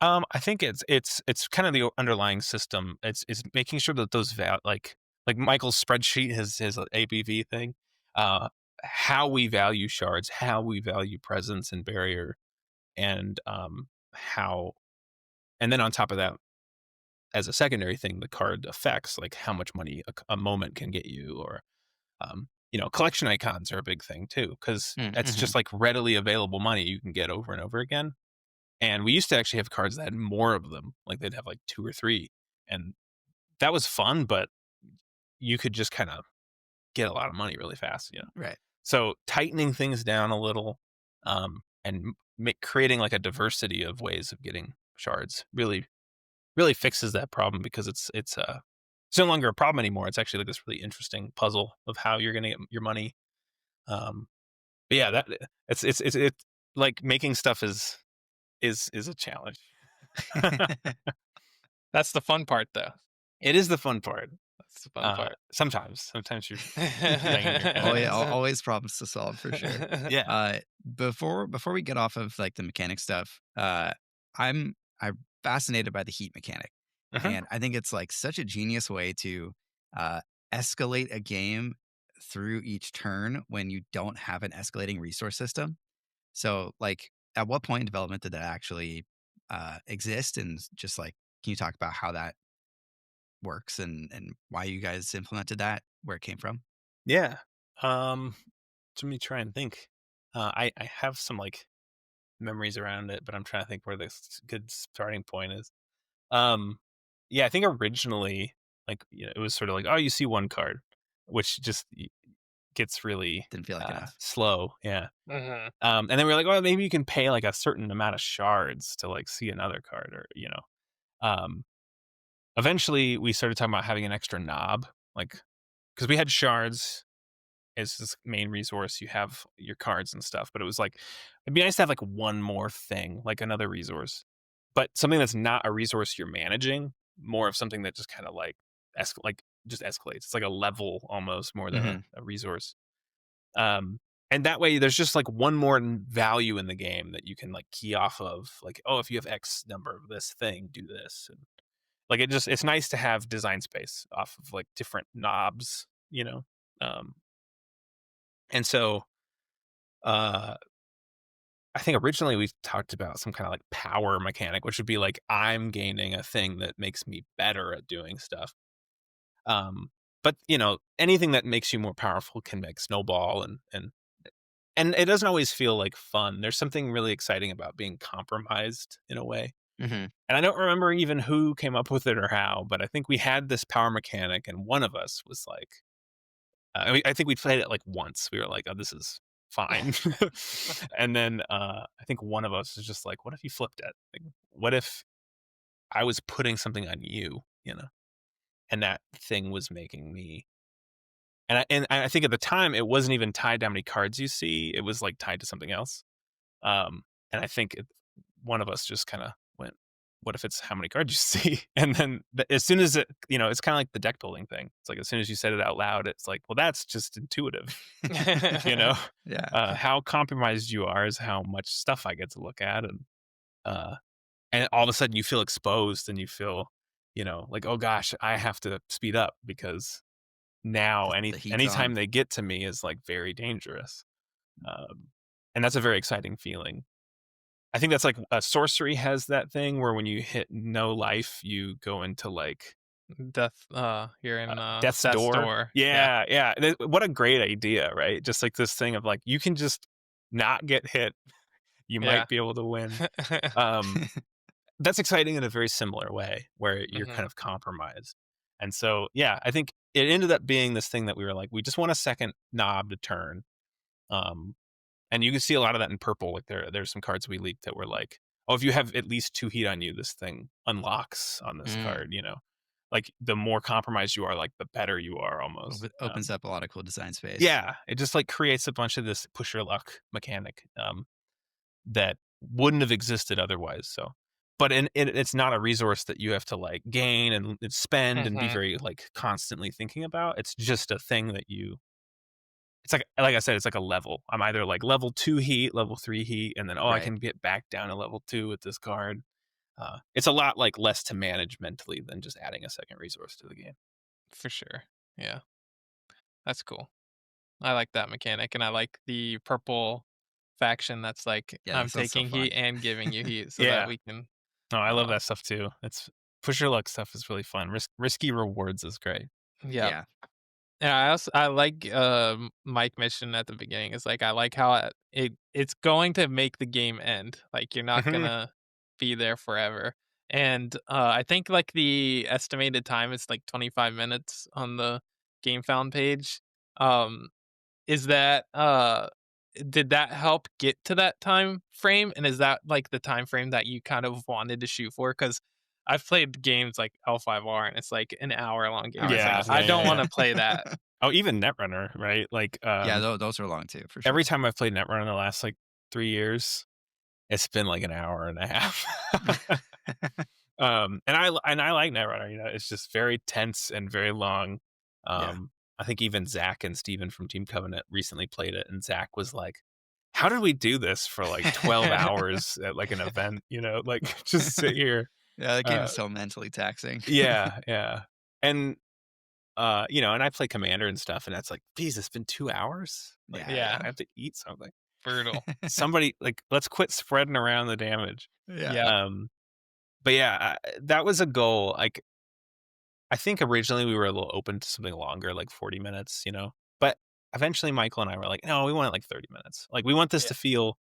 I think it's kind of the underlying system. It's making sure that those like Michael's spreadsheet, his ABV thing, uh, how we value shards, how we value presence and barrier, and how, and then on top of that, as a secondary thing, the card effects, like how much money a moment can get you, or collection icons are a big thing too, because that's Mm-hmm. just like readily available money you can get over and over again. And we used to actually have cards that had more of them, like they'd have like 2 or 3, and that was fun, but you could just kinda get a lot of money really fast. Right. So, tightening things down a little, and creating like a diversity of ways of getting shards really, really fixes that problem, because it's no longer a problem anymore. It's actually like this really interesting puzzle of how you're gonna get your money. Um, but yeah, that it's like making stuff is a challenge. That's the fun part, though. It is the fun part. That's the fun part. Sometimes you're banging your head Oh yeah, against. always problems to solve for sure. Yeah. Before we get off of like the mechanic stuff, I'm fascinated by the heat mechanic, Uh-huh. and I think it's like such a genius way to uh, escalate a game through each turn when you don't have an escalating resource system. So, like, at what point in development did that actually exist? And just like, can you talk about how that works and why you guys implemented that, where it came from? Yeah. Um, Let me try and think. I have some like memories around it, but I'm trying to think where this good starting point is. Um, yeah, I think originally, like, it was sort of like, oh, you see one card, which just gets really Didn't feel like enough. slow. Yeah. Mhm. And then we're like, well, maybe you can pay like a certain amount of shards to like see another card, or. Um, Eventually, we started talking about having an extra knob, like, because we had shards as this main resource. You have your cards and stuff, but it was like, it'd be nice to have like one more thing, like another resource, but something that's not a resource you're managing, more of something that just kind of like just escalates. It's like a level almost more than Hmm. a resource. Um, and that way, there's just like one more value in the game that you can like key off of. Like, oh, if you have X number of this thing, do this. And like it's nice to have design space off of like different knobs. Um, and so uh I think originally we talked about some kind of like power mechanic, which would be like I'm gaining a thing that makes me better at doing stuff. Um, but anything that makes you more powerful can make snowball, and it doesn't always feel like fun. There's something really exciting about being compromised in a way. Hmm. And I don't remember even who came up with it or how, but I think we had this power mechanic, and one of us was like, I think we played it like once. We were like, "Oh, this is fine," and then I think one of us was just like, "What if you flipped it? Like, what if I was putting something on you, and that thing was making me?" And I think at the time it wasn't even tied to how many cards you see. It was like tied to something else. Um, and I think one of us just kind of went, "What if it's how many cards you see?" And then as soon as it's kind of like the deck building thing. It's like as soon as you said it out loud, it's like, well, that's just intuitive. you know, Yeah. how compromised you are is how much stuff I get to look at, uh, and all of a sudden you feel exposed, and you feel, like, oh gosh, I have to speed up, because now The heat's anytime on. they get to me is like very dangerous. Um, and that's a very exciting feeling. I think that's like sorcery has that thing where when you hit no life, you go into like You're in, death's death's door. door. Yeah. Yeah, yeah. What a great idea, right? Just like this thing of like you can just not get hit. You Yeah. might be able to win. Um, that's exciting in a very similar way where you're kind Mhm. of compromised. And so, yeah, I think it ended up being this thing that we were like, we just want a second knob to turn. Um, And you can see a lot of that in purple. Like there's some cards we leaked that were like, oh, if you have at least 2 heat on you, this thing unlocks on this Mm. card. Like the more compromised you are, like the better you are almost. Opens up a lot of cool design space. Yeah, it just like creates a bunch of this push your luck mechanic that wouldn't have existed otherwise. So but it's not a resource that you have to like gain and spend and be Mhm. very like constantly thinking about. It's just a thing that you. It's like I said, it's like a level. I'm either like level 2 heat, level 3 heat, and then I Right. can get back down to level 2 with this card. It's a lot like less to manage mentally than just adding a second resource to the game. For sure. Yeah. That's cool. I like that mechanic, and I like the purple faction that's like, Yeah, "I'm that sounds so taking fun. heat and giving you heat so that Yeah, we can." no, I love uh that stuff too. It's push your luck stuff is really fun. Risky rewards is great. Yep. Yeah. Yeah, I like, Mike mentioned at the beginning, it's like, I like how it's going to make the game end, like, you're not Mhm. gonna be there forever, and, I think, like, the estimated time is, like, 25 minutes on the GameFound page. um, is that, did that help get to that time frame, and is that, like, the time frame that you kind of wanted to shoot for? Because 'Cause I've played games like L5R, and it's, like, an hour-long game, Hour it's and a like, Yeah, half. I yeah, yeah, don't yeah. wanna play that. Oh, even Netrunner, right? Like, Yeah, those are long too, for every sure. time I've played Netrunner in the last like 3 years, it's been like an hour and a half. And I like Netrunner, it's just very tense and very long. Yeah. I think even Zach and Steven from Team Covenant recently played it, and Zach was like, "How did we do this for like 12 hours at like an event?" Like just sit here. Yeah, that game Uh, is so mentally taxing. yeah, yeah. And and I play Commander and stuff, and that's like, geez, it's been 2 hours. Like, Yeah, Yeah, I have to eat something. brutal. Somebody like, let's quit spreading around the damage. yeah. Yep. But yeah, that was a goal. Like, I think originally we were a little open to something longer, like 40 minutes, But eventually Michael and I were like, no, we want it like 30 minutes. Like, we want this Yeah. to feel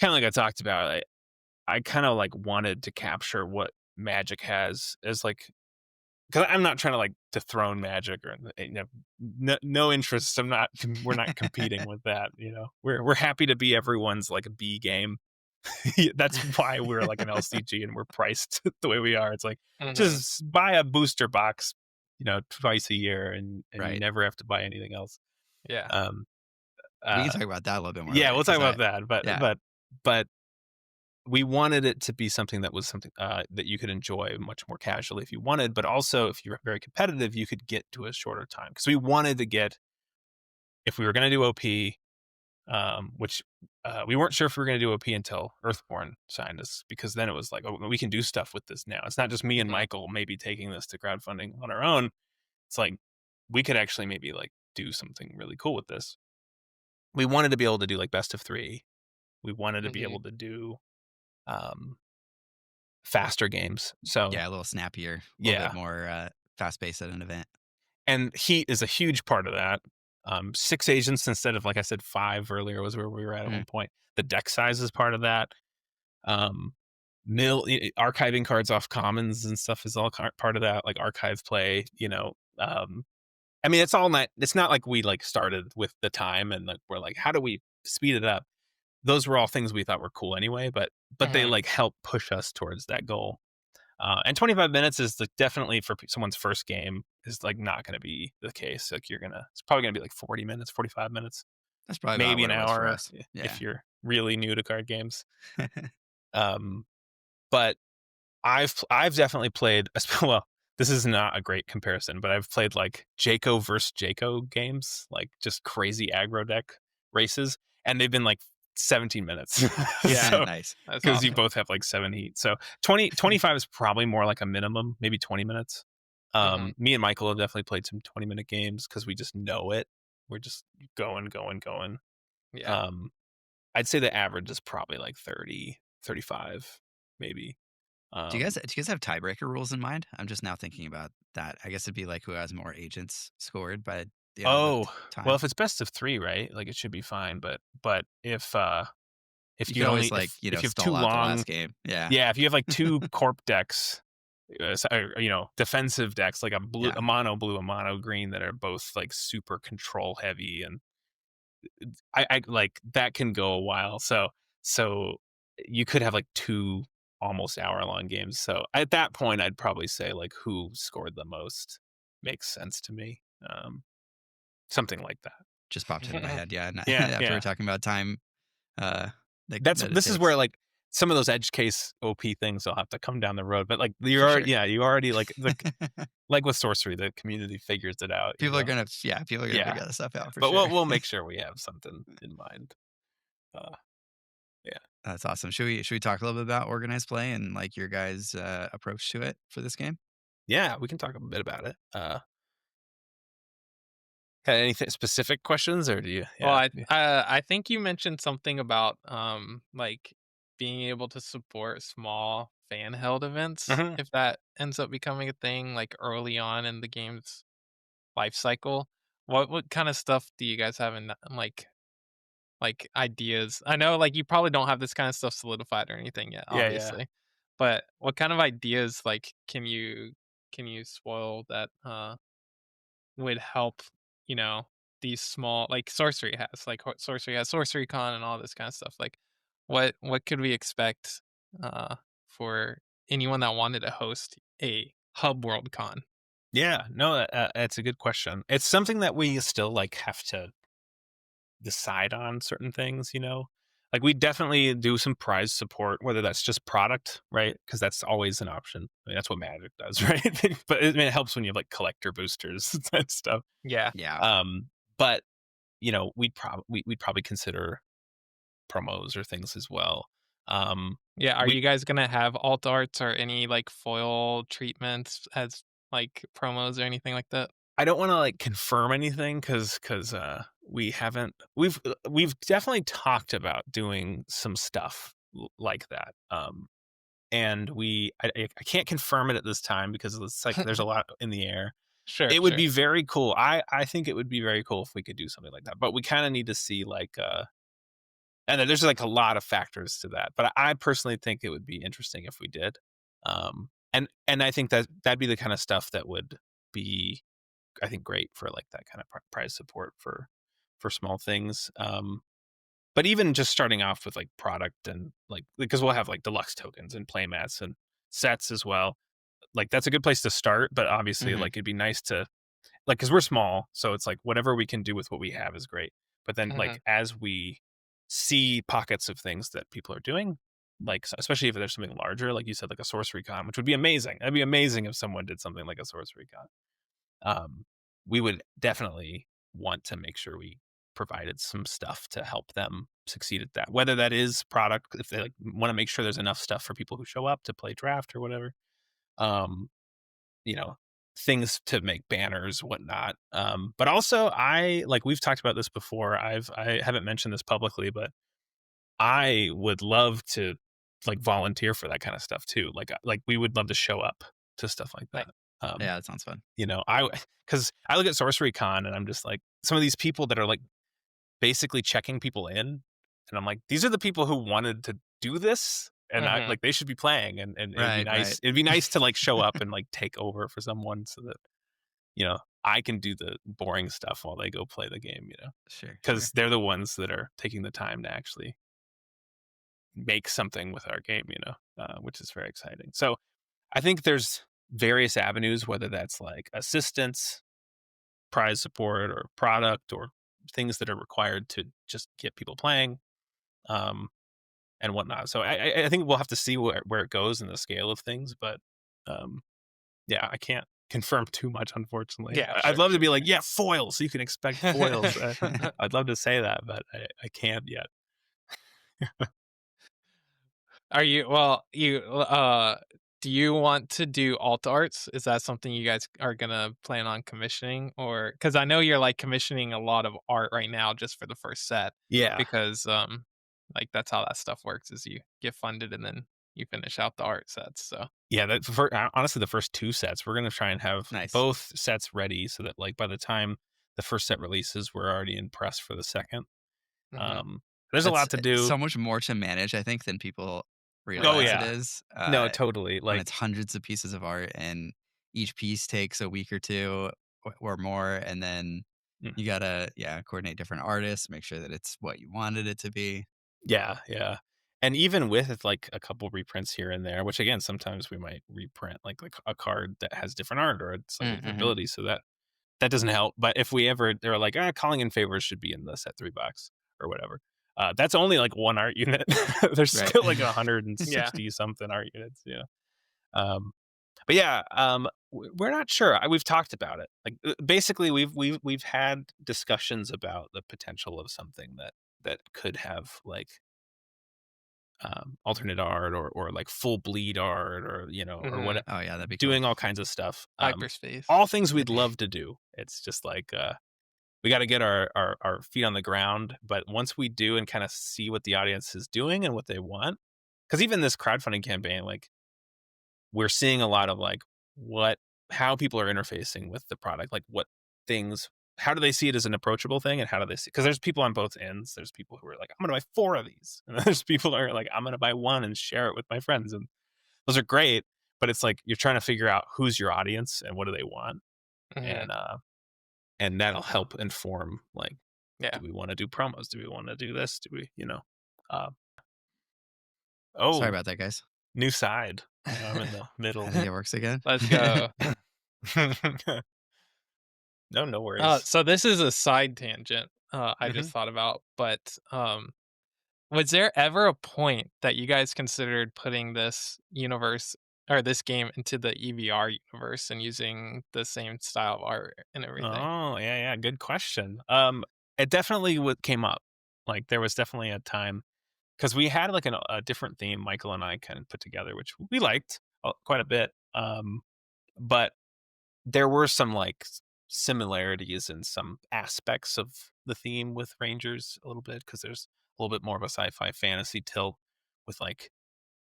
kind of like I talked about. I kind of like wanted to capture what Magic has as like, because I'm not trying to like dethrone Magic or no interest. We're not competing with that. We're happy to be everyone's like a B game. That's why we're like an LCG and we're priced the way we are. It's like, Mhm. just buy a booster box, twice a year, and you Right. never have to buy anything else. Yeah. Um, We uh, can talk about that a little bit more yeah, later we'll talk because about that. But yeah, but but we wanted it to be something that was something that you could enjoy much more casually if you wanted, but also if you're very competitive, you could get to a shorter time because we wanted to get, if we were going to do OP, which we weren't sure if we were going to do OP until Earthborne signed us, because then it was like, oh, we can do stuff with this now. It's not just me and Mhm. Michael maybe taking this to crowdfunding on our own. It's like we could actually maybe like do something really cool with this. We wanted to be able to do like best of 3. We wanted to be Mhm. able to do um, faster games. So yeah, a little snappier, a little bit yeah, more fast paced at an event. and heat is a huge part of that. 6 agents instead of, like I said, 5 earlier was where we were at Mm. one point. The deck size is part of that. Um, archiving cards off commons and stuff is all part of that, like archive play. I mean, it's not like we like started with the time and like we're like, how do we speed it up? Those were all things we thought were cool anyway, but they Mhm. like help push us towards that goal. And 25 minutes is like definitely for someone's first game is like not going to be the case. Like, it's probably going to be like 40 minutes, 45 minutes, That's probably about maybe what an it was for hour us. Yeah. if you're really new to card games. Um, but I've definitely played well, this is not a great comparison, but I've played like Jaco versus Jaco games, like just crazy aggro deck races, and they've been like 17 minutes. Yeah. So Nice. That's because you awesome. both have like 7 heat. So 25 is probably more like a minimum, maybe 20 minutes. Mhm. Me and Michael have definitely played some 20-minute games because we just know it. We're just going, going, going. Yeah. Um, I'd say the average is probably like 30, 35, maybe. Do you guys have tiebreaker rules in mind? I'm just now thinking about that. I guess it'd be like who has more agents scored by the end of the Oh, well, time. if it's best of 3, right? Like, it should be fine, but if You you could always only like, if you have 2 stall out the long, last game. Yeah. yeah, if you have, like, 2 corp decks, defensive decks, like Yeah. a mono blue, a mono green that are both, like, super control heavy, and I like, that can go a while, so you could have, like, 2 almost hour-long games, so at that point, I'd probably say, like, who scored the most makes sense to me, something like that. Just popped into my head. Yeah. And Yeah, after we're yeah. talking about time, That's that it this is where, takes. like, some of those edge case OP things will have to come down the road. But like For sure. you already like with sorcery, the community figures it out, you People are know. gonna yeah, people are gonna Yeah, figure that stuff out for but sure. we'll make sure we have something in mind. Uh, yeah, That's awesome. Should we talk a little bit about organized play and, like, your guys', approach to it for this game? yeah, we can talk a bit about it. Had anything specific questions, or do you? Well, Yeah, yeah. I think you mentioned something about like being able to support small fan held events Mhm. if that ends up becoming a thing like early on in the game's life cycle. What kind of stuff do you guys have in like ideas? I know like you probably don't have this kind of stuff solidified or anything yet, Yeah, yeah. obviously. But what kind of ideas like can you spoil that would help, you know, these small like sorcery has like sorcery has sorcery con and all this kind of stuff. Like what could we expect for anyone that wanted to host a hub world con? Yeah, no, that's a good question. It's something that we still like have to decide on certain things, you know. Like we definitely do some prize support, whether that's just product, right? Because that's always an option. I mean, that's what Magic does, right? But I mean, it helps when you have like collector boosters and stuff. Yeah. Yeah. But you know, we'd probably consider promos or things as well. Um, Yeah, are we you guys gonna have alt arts or any like foil treatments as like promos or anything like that? I don't want to like confirm anything because we haven't we've definitely talked about doing some stuff like that. And I can't confirm it at this time because it's like there's a lot in the air. Sure, It would sure. be very cool. I think it would be very cool if we could do something like that. But we kind of need to see like and then there's like a lot of factors to that. But I personally think it would be interesting if we did. And I think that that'd be the kind of stuff that would be I think great for like that kind of prize support for small things. But even just starting off with like product and like because we'll have like deluxe tokens and playmats and sets as well. Like that's a good place to start. But obviously, Mhm. like it'd be nice to like because we're small, so it's like whatever we can do with what we have is great. But then Mhm. like as we see pockets of things that people are doing. Like especially if there's something larger, like you said, like a sorcery con, which would be amazing. That'd be amazing if someone did something like a sorcery con. um, we would definitely want to make sure we provided some stuff to help them succeed at that. Whether that is product, if they like, want to make sure there's enough stuff for people who show up to play draft or whatever, um, you know, things to make banners, whatnot. But also, I like we've talked about this before. I haven't mentioned this publicly, but I would love to like volunteer for that kind of stuff too. Like we would love to show up to stuff like Like that. Um, Yeah, that sounds fun. you know, because I look at Sorcery Con and I'm just like, some of these people that are like basically checking people in, and I'm like, these are the people who wanted to do this, and I mhm. like they should be playing, and it'd be Right, right. nice. It'd be nice to like show up and like take over for someone so that you know I can do the boring stuff while they go play the game. You know, Sure, sure. because they're the ones that are taking the time to actually make something with our game. You know, which is very exciting. So I think there's various avenues, whether that's like assistance prize support or product or things that are required to just get people playing um, and whatnot. So I think we'll have to see where it goes in the scale of things, but um, yeah, I can't confirm too much, unfortunately. Yeah, I'd sure, love to sure, be like, sure. yeah, foils. You can expect foils. I'd love to say that, but I can't yet. Are you well, you do you want to do alt arts? Is that something you guys are gonna plan on commissioning? Or because I know you're like commissioning a lot of art right now just for the first set Yeah, because like that's how that stuff works is you get funded and then you finish out the art sets. So yeah. Honestly, the first two sets, we're gonna try and have Nice. both sets ready so that like by the time the first set releases, we're already in press for the second. mhm. Um, there's a That's lot to do. so much more to manage, I think, than people Oh, realize it yeah. is, No, totally, when it's like hundreds of pieces of art and each piece takes a week or 2 or more, and then mm, you gotta, yeah, coordinate different artists, make sure that it's what you wanted it to be. yeah, yeah. And even with, like, a couple reprints here and there, which, again, sometimes we might reprint, like, a card that has different art or a slightly Mm, different mhm. ability, so that doesn't help, but if we ever they're like, "Ah, Calling in Favors should be in the set 3 box," or whatever. That's only like one art unit. There's Right. still like Yeah. 160 something art units. Yeah. Um, but yeah, we're not sure. We've talked about it. Like basically, we've had discussions about the potential of something that could have like alternate art or like full bleed art or or Hmm. what, Oh yeah, that'd be cool. doing all kinds of stuff. Hyperspace. All things we'd love to do. It's just like we got to get our feet on the ground. But once we do and kind of see what the audience is doing and what they want, because even this crowdfunding campaign, like we're seeing a lot of like how people are interfacing with the product, like what things, how do they see it as an approachable thing, and how do they see? Because there's people on both ends. There's people who are like, I'm gonna buy 4 of these, and there's people who are like, I'm gonna buy one and share it with my friends, and those are great. But it's like you're trying to figure out who's your audience and what do they want, Hmm. and that'll help inform like, Yeah. do we want to do promos? Do we want to do this? Do we, Uh, Sorry oh, about that, guys. new side. I'm in the I middle. think it works again. Let's go. No, no worries. So this is a side tangent I Hmm. just thought about, but was there ever a point that you guys considered putting this universe or this game into the EVR universe and using the same style of art and everything? Oh, yeah, yeah. Good question. It definitely came up. Like there was definitely a time because we had like a different theme Michael and I kind of put together, which we liked quite a bit. But there were some like similarities in some aspects of the theme with Rangers a little bit because there's a little bit more of a sci-fi fantasy tilt with like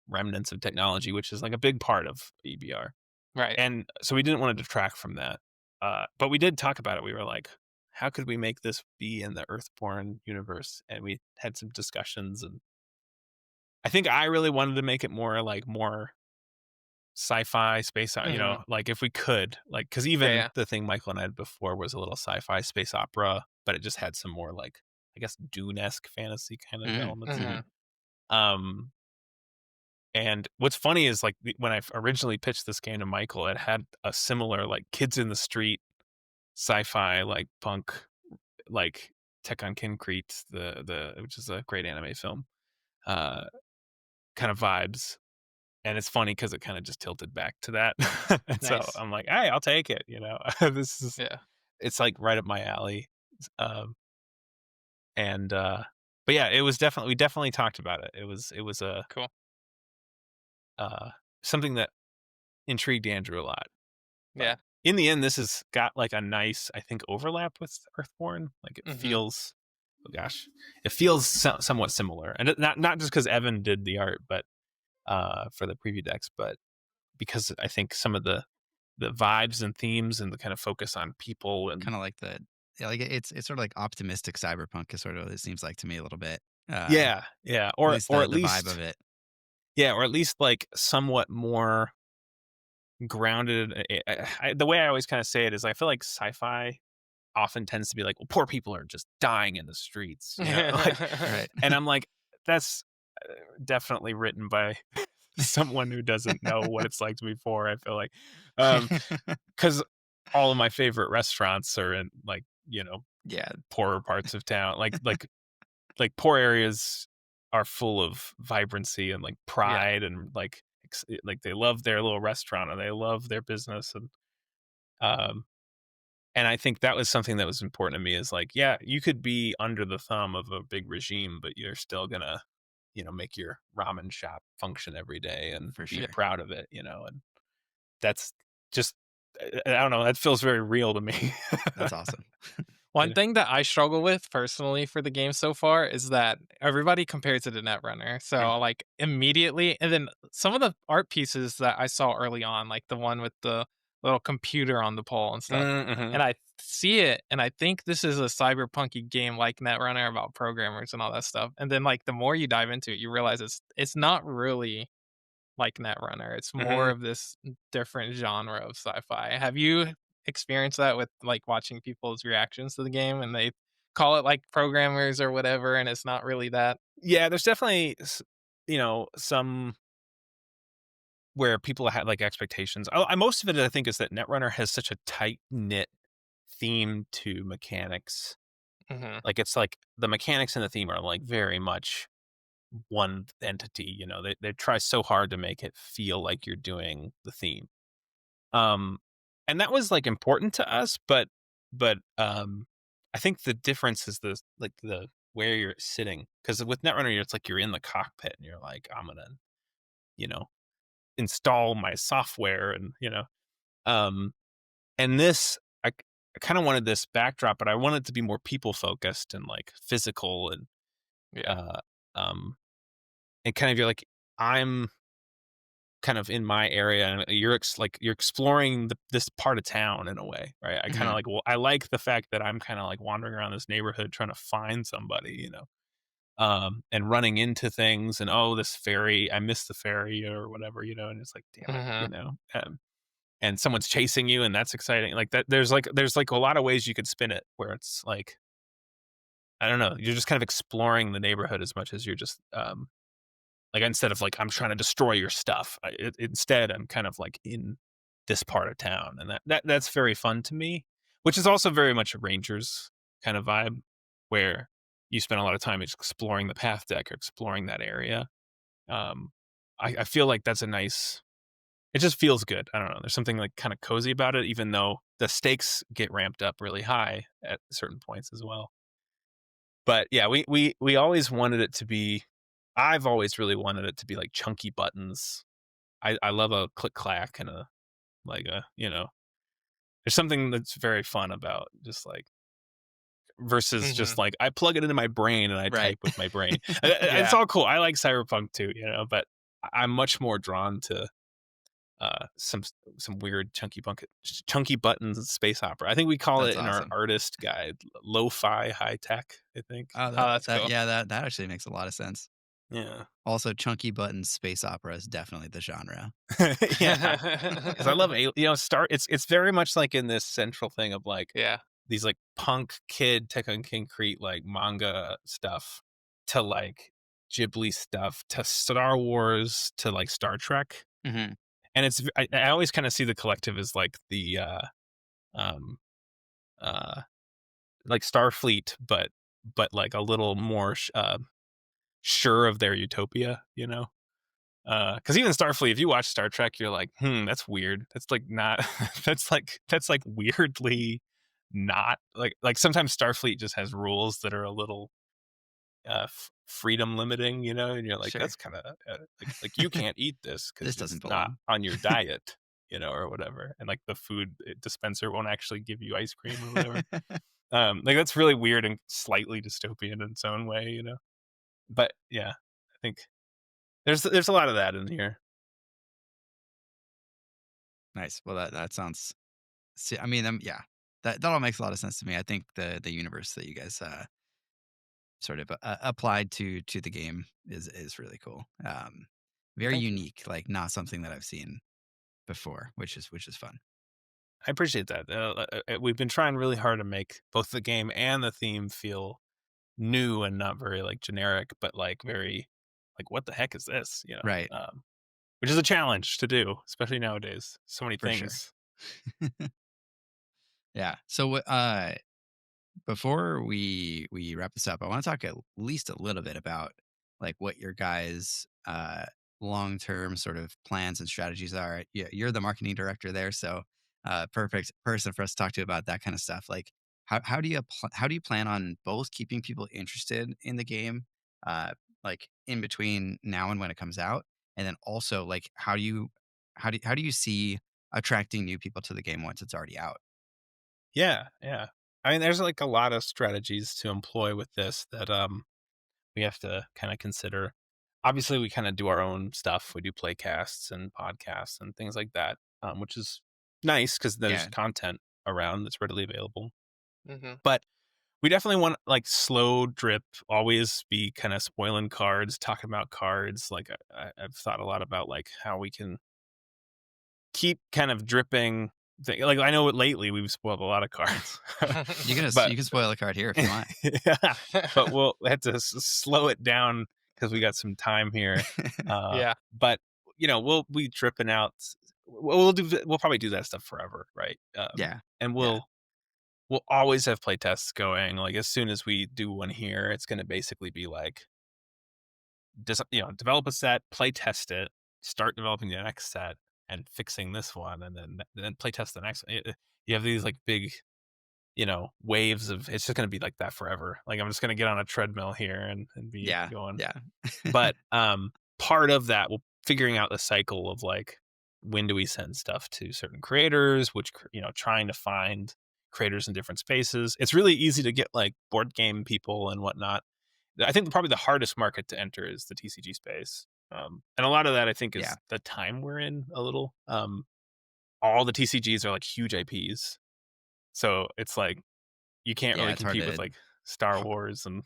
remnants of technology, which is like a big part of EBR. Right. And so we didn't want to detract from that. But we did talk about it. We were like, how could we make this be in the Earthborne universe? And we had some discussions. And I think I really wanted to make it more sci-fi space, Hmm. like if we could, like, because Yeah. even Yeah. the thing Michael and I had before was a little sci-fi space opera, but it just had some more like, I guess, Dune-esque fantasy kind of Mhm, elements in mhm. Hmm. it. Um, And what's funny is like when I originally pitched this game to Michael, it had a similar like kids in the street sci-fi like punk like Tech on Concrete, the which is a great anime film, uh, kind of vibes. And it's funny because it kind of just tilted back to that. And so Nice. I'm like, hey, I'll take it. This is Yeah. it's like right up my alley. Um, and but yeah, it was definitely we definitely talked about it. It was a Cool. uh something that intrigued Andrew a lot. But Yeah. in the end, this has got like a nice, I think, overlap with Earthborne. Like it Hmm. feels, oh gosh, it feels somewhat similar, and not just because Evan did the art, but for the preview decks, but because I think some of the vibes and themes and the kind of focus on people and Kinda like the yeah, like, it's sort of like optimistic cyberpunk is sort of what it seems like to me a little bit. yeah, yeah, At or least or at the vibe of least it. yeah, or at least like somewhat more grounded. The way I always kind of say it is, I feel like sci-fi often tends to be like, well, poor people are just dying in the streets, like, Right. and I'm like, that's definitely written by someone who doesn't know what it's like to be poor. I feel like, because all of my favorite restaurants are in like Yeah, poorer parts of town, like poor areas are full of vibrancy and like Yeah. pride and like they love their little restaurant and they love their business um and I think that was something that was important to me is like, yeah, you could be under the thumb of a big regime, but you're still gonna, make your ramen shop function every day and for be sure. proud of it, and that's just, I don't know, that feels very real to me. That's awesome. One You know? thing that I struggle with personally for the game so far is that everybody compares it to Netrunner. Yeah. So like immediately, and then some of the art pieces that I saw early on, like the one with the little computer on the pole and stuff, Mm-hmm. and I see it and I think this is a cyberpunky game like Netrunner about programmers and all that stuff. And then like the more you dive into it, you realize it's not really like Netrunner. It's more Hmm. of this different genre of sci-fi. Have you experienced that with like watching people's reactions to the game and they call it like programmers or whatever and it's not really that? Yeah, there's definitely some where people had like expectations. Most of it, I think, is that Netrunner has such a tight knit theme to mechanics Mhm. Like, it's like the mechanics and the theme are, like, very much one entity, they try so hard to make it feel like you're doing the theme. Um, and that was, like, important to us, but I think the difference is the where you're sitting, because with Netrunner, it's like you're in the cockpit and you're like, "I'm gonna, you know, install my software," um, and this I kinda wanted this backdrop, but I wanted it to be more people focused and, like, physical Yeah. uh, um, and kind of you're like, I'm kind of in my area and you're exploring this part of town in a way, right? I kind of Mhm. like, well, I like the fact that I'm kind of like wandering around this neighborhood trying to find somebody, and running into things, and oh, this ferry, I missed the ferry or whatever, and it's like, damn it, Mhm. and someone's chasing you, and that's exciting. Like that, there's like a lot of ways you could spin it where it's like, I don't know, you're just kind of exploring the neighborhood as much as you're just like, instead of like, I'm trying to destroy your stuff, instead I'm kind of like in this part of town, and that's very fun to me, which is also very much a Rangers kind of vibe, where you spend a lot of time exploring the path deck or exploring that area. Um, I feel like that's a nice. It just feels good. I don't know. There's something like kind of cozy about it, even though the stakes get ramped up really high at certain points as well. But yeah, we always wanted it to be. I've always really wanted it to be like chunky buttons. I love a click clack and a like a there's something that's very fun about just like versus just Mhm. like I plug it into my brain and I Right. type with my brain. It's Yeah. all cool. I like cyberpunk too, but I'm much more drawn to some weird chunky buttons space opera. I think we call That's it in our awesome. artist guide lo-fi high tech, I think. Oh, Oh, that that's that cool. yeah, that actually makes a lot of sense. Yeah. Also, chunky buttons space opera is definitely the genre. Yeah. Because I love Star. It's very much like in this central thing of like Yeah. these like punk kid Tekken Concrete like manga stuff to like Ghibli stuff to Star Wars to like Star Trek, Mhm. and I always kind of see the collective as like the um uh like Starfleet, but like a little more sure of their utopia, because even Starfleet, if you watch Star Trek, you're like, that's weird. That's like not. that's like weirdly not like sometimes Starfleet just has rules that are a little freedom limiting, and you're like, Sure. that's kind of like you can't eat this This because doesn't it's not belong. on your diet, or whatever, and like the food dispenser won't actually give you ice cream or whatever. Like that's really weird and slightly dystopian in its own way, But yeah, I think there's a lot of that in here. Nice. Well, that sounds see, I mean, yeah. That all makes a lot of sense to me. I think the universe that you guys, sort of, applied to the game is really cool. Very Thank you. unique, like, not something that I've seen before, which is fun. I appreciate that. We've been trying really hard to make both the game and the theme feel new and not very like generic, but like very like what the heck is this? Right. Which is a challenge to do, especially nowadays. So many For sure. things. Yeah. So, before we wrap this up, I want to talk at least a little bit about like what your guys' long term sort of plans and strategies are. You're the marketing director there, so perfect person for us to talk to about that kind of stuff. Like, how do you plan on both keeping people interested in the game, uh, like in between now and when it comes out, and then also like how do you see attracting new people to the game once it's already out? Yeah, yeah. I mean, there's like a lot of strategies to employ with this that we have to kind of consider. Obviously, we kind of do our own stuff. We do play casts and podcasts and things like that, which is nice because there's Yeah, content around that's readily available. Mhm. But we definitely want like slow drip, always be kind of spoiling cards, talking about cards. Like I've thought a lot about like how we can keep kind of dripping. Like I know lately we've spoiled a lot of cards, but you can spoil a card here if you want. yeah, but we'll have to slow it down because we got some time here. Yeah. But we'll be dripping out. We'll probably do that stuff forever, right? Yeah, And yeah. we'll always have play tests going. Like as soon as we do one here, it's going to basically be like, develop a set, play test it, start developing the next set, and fixing this one, and then play test the next. You have these like big, waves of. It's just going to be like that forever. Like I'm just going to get on a treadmill here and be Yeah. going. Yeah. But part of that, will figuring out the cycle of like when do we send stuff to certain creators, which trying to find creators in different spaces. It's really easy to get like board game people and whatnot. I think probably the hardest market to enter is the TCG space. And a lot of that I think Yeah. is the time we're in a little. All the TCGs are like huge IPs. So it's like you can't Yeah. really It's hard compete with to. like Star Wars and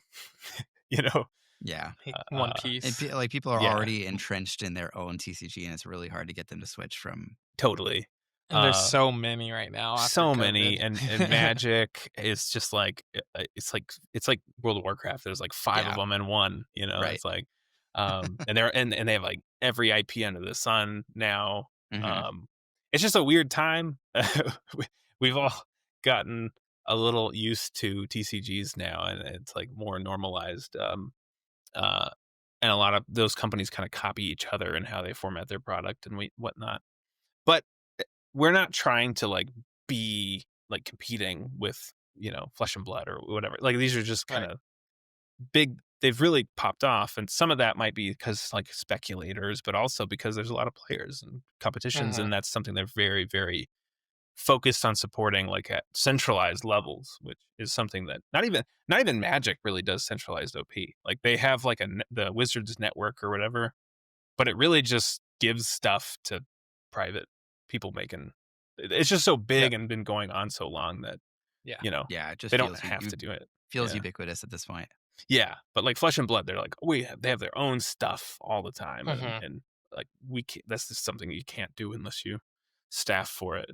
you know, Yeah. One And Piece. like people are yeah, already entrenched in their own TCG, and it's really hard to get them to switch from. totally. And there's Uh so many right now after so many, COVID. and Magic is just like it's like World of Warcraft. There's like five of Yeah. them in one. Right. It's like and they have like every IP under the sun now. Hmm. Um, it's just a weird time. We've all gotten a little used to TCGs now, and it's like more normalized. Uh, and a lot of those companies kind of copy each other and how they format their product and whatnot. But we're not trying to like be like competing with Flesh and Blood or whatever. Like these are just kind Right. of big. They've really popped off, and some of that might be because like speculators, but also because there's a lot of players and competitions, Mhm. and that's something they're very, very focused on supporting, like at centralized levels, which is something that not even Magic really does centralized OP. Like they have like the Wizards network or whatever, but it really just gives stuff to private people making. It's just so big Yep. and been going on so long that Yeah. you know Yeah. It just they don't feels have to do it. feels Yeah, ubiquitous at this point. yeah. But like Flesh and Blood, they're like they have their own stuff all the time, and Mhm. and like that's just something you can't do unless you staff for it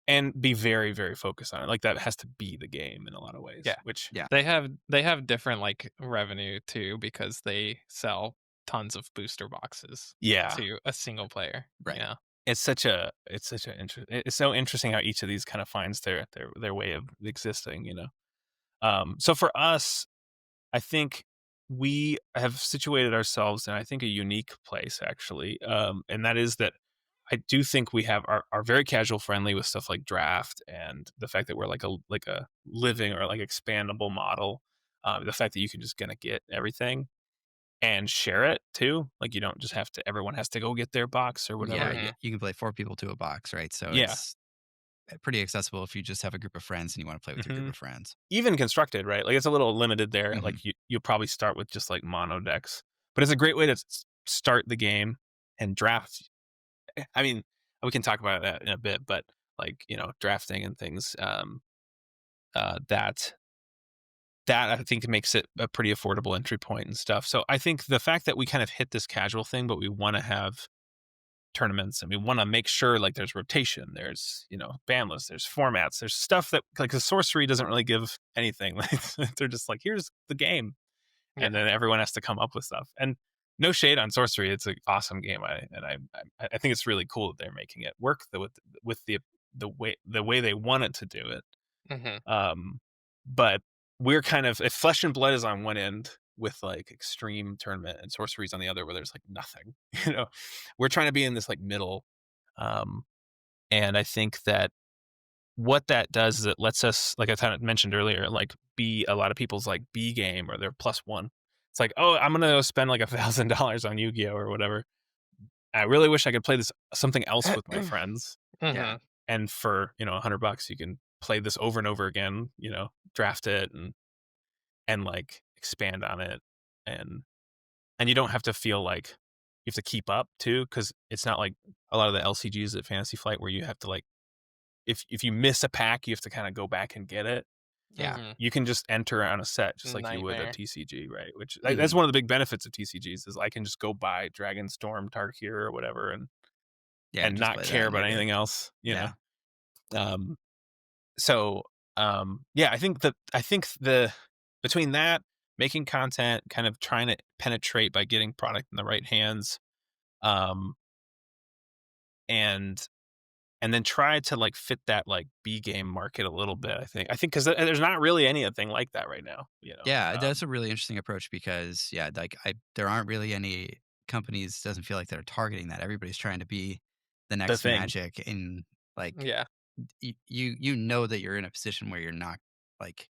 and be very, very focused on it. Like that has to be the game in a lot of ways. Yeah. Which Yeah. They have different, like, revenue too because they sell tons of booster boxes yeah, to a single player, you Right. know? it's so interesting how each of these kind of finds their way of existing. So for us, I think we have situated ourselves in, I think, a unique place actually, and that is that I do think we are very casual friendly with stuff like draft and the fact that we're like a living or like expandable model. The fact that you can just gonna get everything and share it too, like you don't just have to. Everyone has to go get their box or Yeah. whatever. Mhm. You can play 4 people to a box, right? So Yeah. it's pretty accessible if you just have a group of friends and you want to play with your group hmm of friends. Even constructed, right? Like it's a little limited there. Hmm. Like you'll probably start with just like mono decks, but it's a great way to start the game and draft. I mean, we can talk about that in a bit, but like drafting and things, that I think makes it a pretty affordable entry point and stuff. So I think the fact that we kind of hit this casual thing, but we want to have tournaments and we want to make sure like there's rotation, there's ban lists, there's formats, there's stuff that like the sorcery doesn't really give anything. Like they're just like, here's the game, Yeah. and then everyone has to come up with stuff. And no shade on sorcery, it's an awesome game. I think it's really cool that they're making it work with the way they want it to do it. Mhm. But we're kind of, if Flesh and Blood is on one end with like extreme tournament and sorceries on the other where there's like nothing, we're trying to be in this like middle. Um, and I think that what that does is it lets us, like I kind of mentioned earlier, like be a lot of people's like B game or their +1. It's like, oh, I'm gonna go spend like $1,000 on Yu-Gi-Oh or whatever. I really wish I could play this something else with my friends. Yeah. Mhm. And for $100, you can play this over and over again. Draft it and like expand on it, and you don't have to feel like you have to keep up too, because it's not like a lot of the LCGs at Fantasy Flight where you have to like if you miss a pack, you have to kind of go back and get it. Yeah. Mhm. You can just enter on a set just like you would a Nightmare. TCG, right? Which that's Hmm. one of the big benefits of TCGs is I can just go buy Dragonstorm, Tarkir, or whatever, and Yeah. And just not play that care and about you're good. anything else. Yeah. Um, so yeah, I think the between that, making content, kind of trying to penetrate by getting product in the right hands, um, and and then try to like fit that like B game market a little bit. I think because there's not really anything like that right now. Yeah, that's a really interesting approach because yeah, like there aren't really any companies doesn't feel like they're targeting that. Everybody's trying to be the The next thing. Magic and like Yeah. you know that you're in a position where you're not like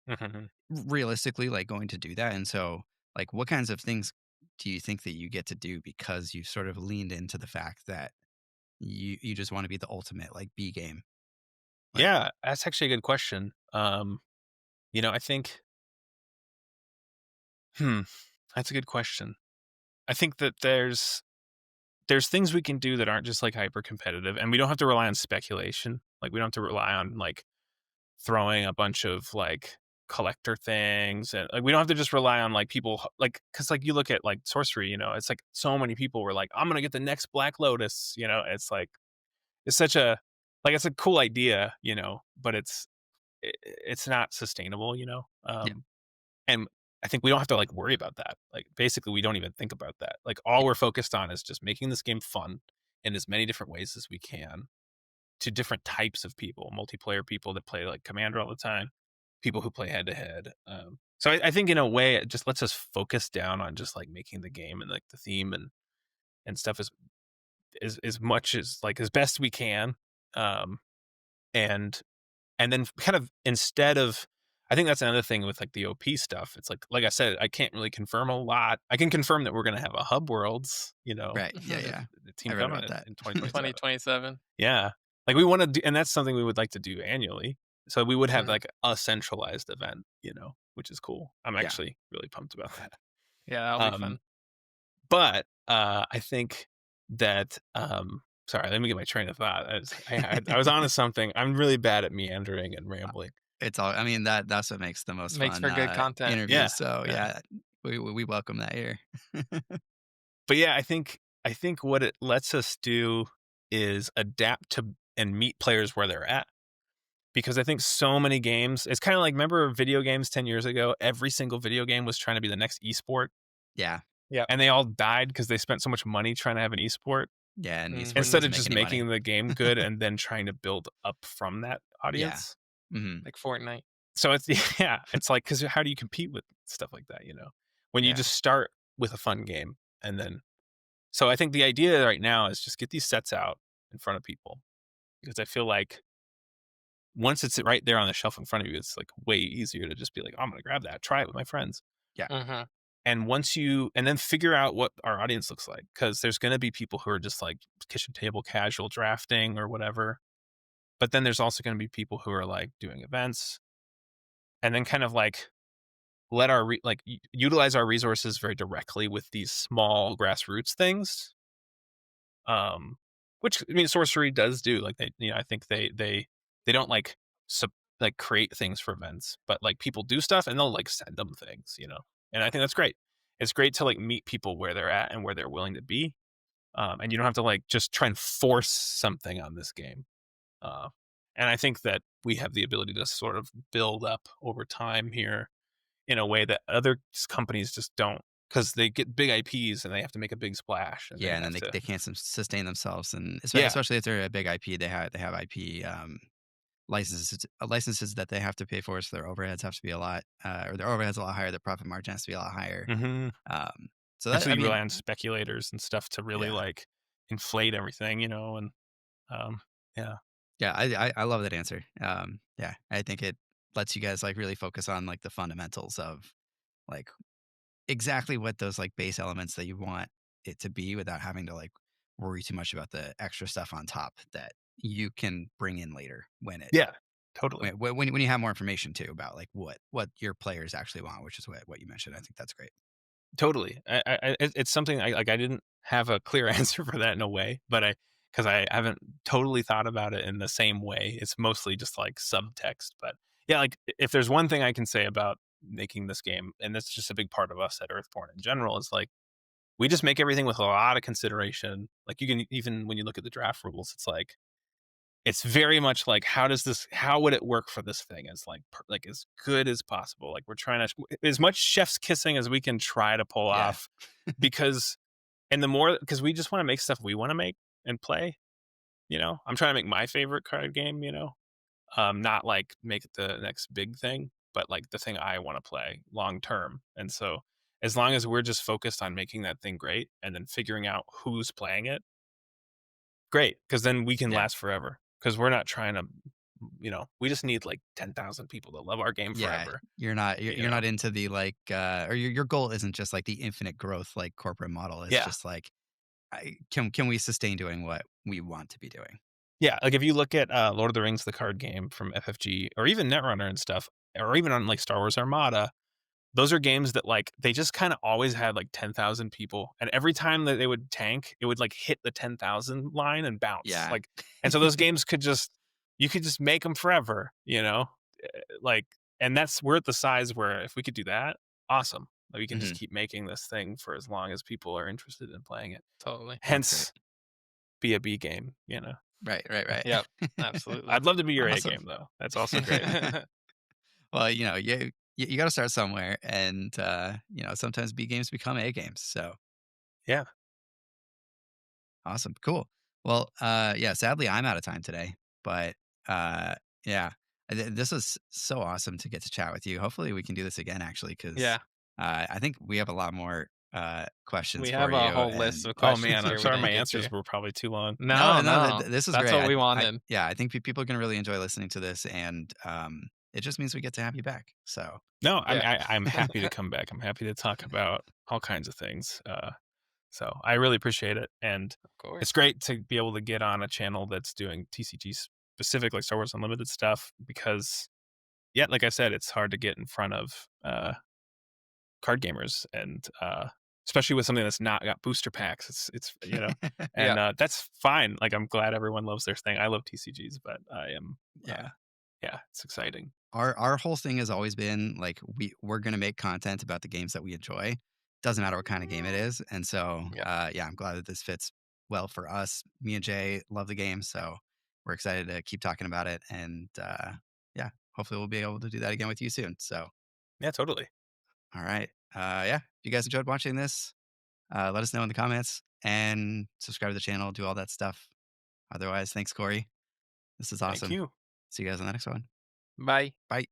Mhm. realistically like going to do that. And so like what kinds of things do you think that you get to do because you sort of leaned into the fact that you just want to be the ultimate like B game? Like Yeah, that's actually a good question. I think, hmm, that's a good question. I think that there's things we can do that aren't just like hyper competitive, and we don't have to rely on speculation. Like we don't have to rely on like throwing a bunch of like collector things, and like we don't have to just rely on like people like because like you look at like sorcery, it's like so many people were like, I'm gonna get the next Black Lotus. It's like it's such a like it's a cool idea, but it's not sustainable. yeah, And I think we don't have to like worry about that. Like basically we don't even think about that. Like all yeah, we're focused on is just making this game fun in as many different ways as we can to different types of people, multiplayer people that play like Commander all the time, people who play head to head. So I think in a way it just lets us focus down on just like making the game and like the theme and stuff as much as like as best we can. Um, and and then kind of instead of I think that's another thing with like the OP stuff. It's like I said, I can't really confirm a lot. I can confirm that we're going to have a Hub Worlds, right. Yeah, yeah. the I team read coming about that. in 2027. 2027. Yeah. Like we want to do, and that's something we would like to do annually. So we would have Mhm. like a centralized event, which is cool. I'm Yeah. actually really pumped about that. Yeah, that'll be Um, fun. but I think that sorry, let me get my train of thought. I was onto something. I'm really bad at meandering and rambling. It's all I mean, that's what makes the most Makes fun, for good content. Yeah, interviews, so, yeah. yeah, we welcome that here. But yeah, I think what it lets us do is adapt to and meet players where they're at. Because I think so many games, it's kind of like remember video games 10 years ago, every single video game was trying to be the next esport Yeah. Yep. and they all died because they spent so much money trying to have an esport Yeah, and esports Mhm. instead doesn't of make just any money. making the game good and then trying to build up from that Yeah. audience. Mhm. Like Fortnite. So it's yeah, it's like cuz how do you compete with stuff like that, When you Yeah. just start with a fun game and then so I think the idea right now is just get these sets out in front of people because I feel like once it's right there on the shelf in front of you, it's like way easier to just be like, oh, I'm gonna grab that, try it with my friends. Yeah. Mhm. And and then figure out what our audience looks like. Cause there's gonna be people who are just like kitchen table casual drafting or whatever. But then there's also gonna be people who are like doing events and then kind of like let our utilize our resources very directly with these small grassroots things. Um, which I mean, sorcery does do. Like I think they don't like like create things for events, but like people do stuff and they'll like send them things. And I think that's great. It's great to like meet people where they're at and where they're willing to be. And you don't have to like just try and force something on this game. Uh, and I think that we have the ability to sort of build up over time here in a way that other companies just don't because they get big IPs and they have to make a big splash and they Yeah, and then have to they can't sustain themselves, and yeah. especially if they're a big IP, they have IP, licenses that they have to pay for, so their overheads have to be a lot, or their overhead's a lot higher, their profit margin has to be a lot higher. Hmm. Um, so And that so I you mean, rely on speculators and stuff to really yeah. like inflate everything, and um, yeah, Yeah, I love that answer. Yeah, I think it lets you guys, like, really focus on, like, the fundamentals of, like, exactly what those, like, base elements that you want it to be without having to, like, worry too much about the extra stuff on top that you can bring in later when it yeah, totally, when you have more information too about, like, what your players actually want, which is what you mentioned. I think that's great. totally. It's something I didn't have a clear answer for that in a way, but because I haven't totally thought about it in the same way. It's mostly just like subtext, but yeah, like if there's one thing I can say about making this game, and that's just a big part of us at Earthborn in general, is like we just make everything with a lot of consideration. Like you can even when you look at the draft rules, it's like it's very much like how would it work for this thing as like like as good as possible. Like we're trying to as much chef's kissing as we can try to pull Yeah. off because and the more because we just want to make stuff we want to make and play. I'm trying to make my favorite card game, not like make it the next big thing, but like the thing I want to play long term. And so as long as we're just focused on making that thing great and then figuring out who's playing it, great, because then we can Yeah. last forever. Because we're not trying to, we just need like 10,000 people to love our game Yeah, forever. you're not into the, like, or your goal isn't just, like, the infinite growth, like, corporate model. It's Yeah. just like, I can we sustain doing what we want to be doing? Yeah, like, if you look at, Lord of the Rings, the card game from FFG, or even Netrunner and stuff, or even on, like, Star Wars Armada, those are games that, like, they just kinda always had, like, 10,000 people, and every time that they would tank, it would, like, hit the 10,000 line and bounce, Yeah. like and so those games could just you could just make them forever, like and we're at the size where if we could do that, awesome. Like, we can just Mhm. keep making this thing for as long as people are interested in playing it. Totally. That's great. Hence, be a B game. Right, right, right. Yep. Absolutely. I'd love to be your A Awesome. game, though. That's also great. Well, you gotta start somewhere, and, sometimes B games become A games, so Yeah. awesome, cool. Well, yeah, sadly, I'm out of time today, but, uh, yeah, this was so awesome to get to chat with you. Hopefully, we can do this again, actually, 'cause, Yeah. I think we have a lot more, questions We for have a you, whole list and of Oh, questions man, I'm here we sorry my didn't get answers to. were probably too long. No, no, no. this is That's great. what we wanted. Yeah, I think people are gonna really enjoy listening to this, and, it just means we get to have you back, so No, Yeah. I'm happy to come back. I'm happy to talk about all kinds of things. So I really appreciate it, and Of course. it's great to be able to get on a channel that's doing TCG specific, like Star Wars Unlimited stuff, because, yeah, like I said, it's hard to get in front of card gamers, and especially with something that's not got booster packs. And Yeah. that's fine. Like, I'm glad everyone loves their thing. I love TCGs, but I am, Yeah. yeah, it's exciting. Our whole thing has always been, like, we're gonna make content about the games that we enjoy. Doesn't matter what kinda game it is, and so, Yeah. yeah, I'm glad that this fits well for us. Me and Jay love the game, so we're excited to keep talking about it, and, yeah, hopefully, we'll be able to do that again with you soon, so, Yeah, totally. alright. Yeah, if you guys enjoyed watching this, let us know in the comments, and subscribe to the channel, do all that stuff. Otherwise, thanks, Corey. This is Thank awesome. you. See you guys on the next one. Bye. Bye.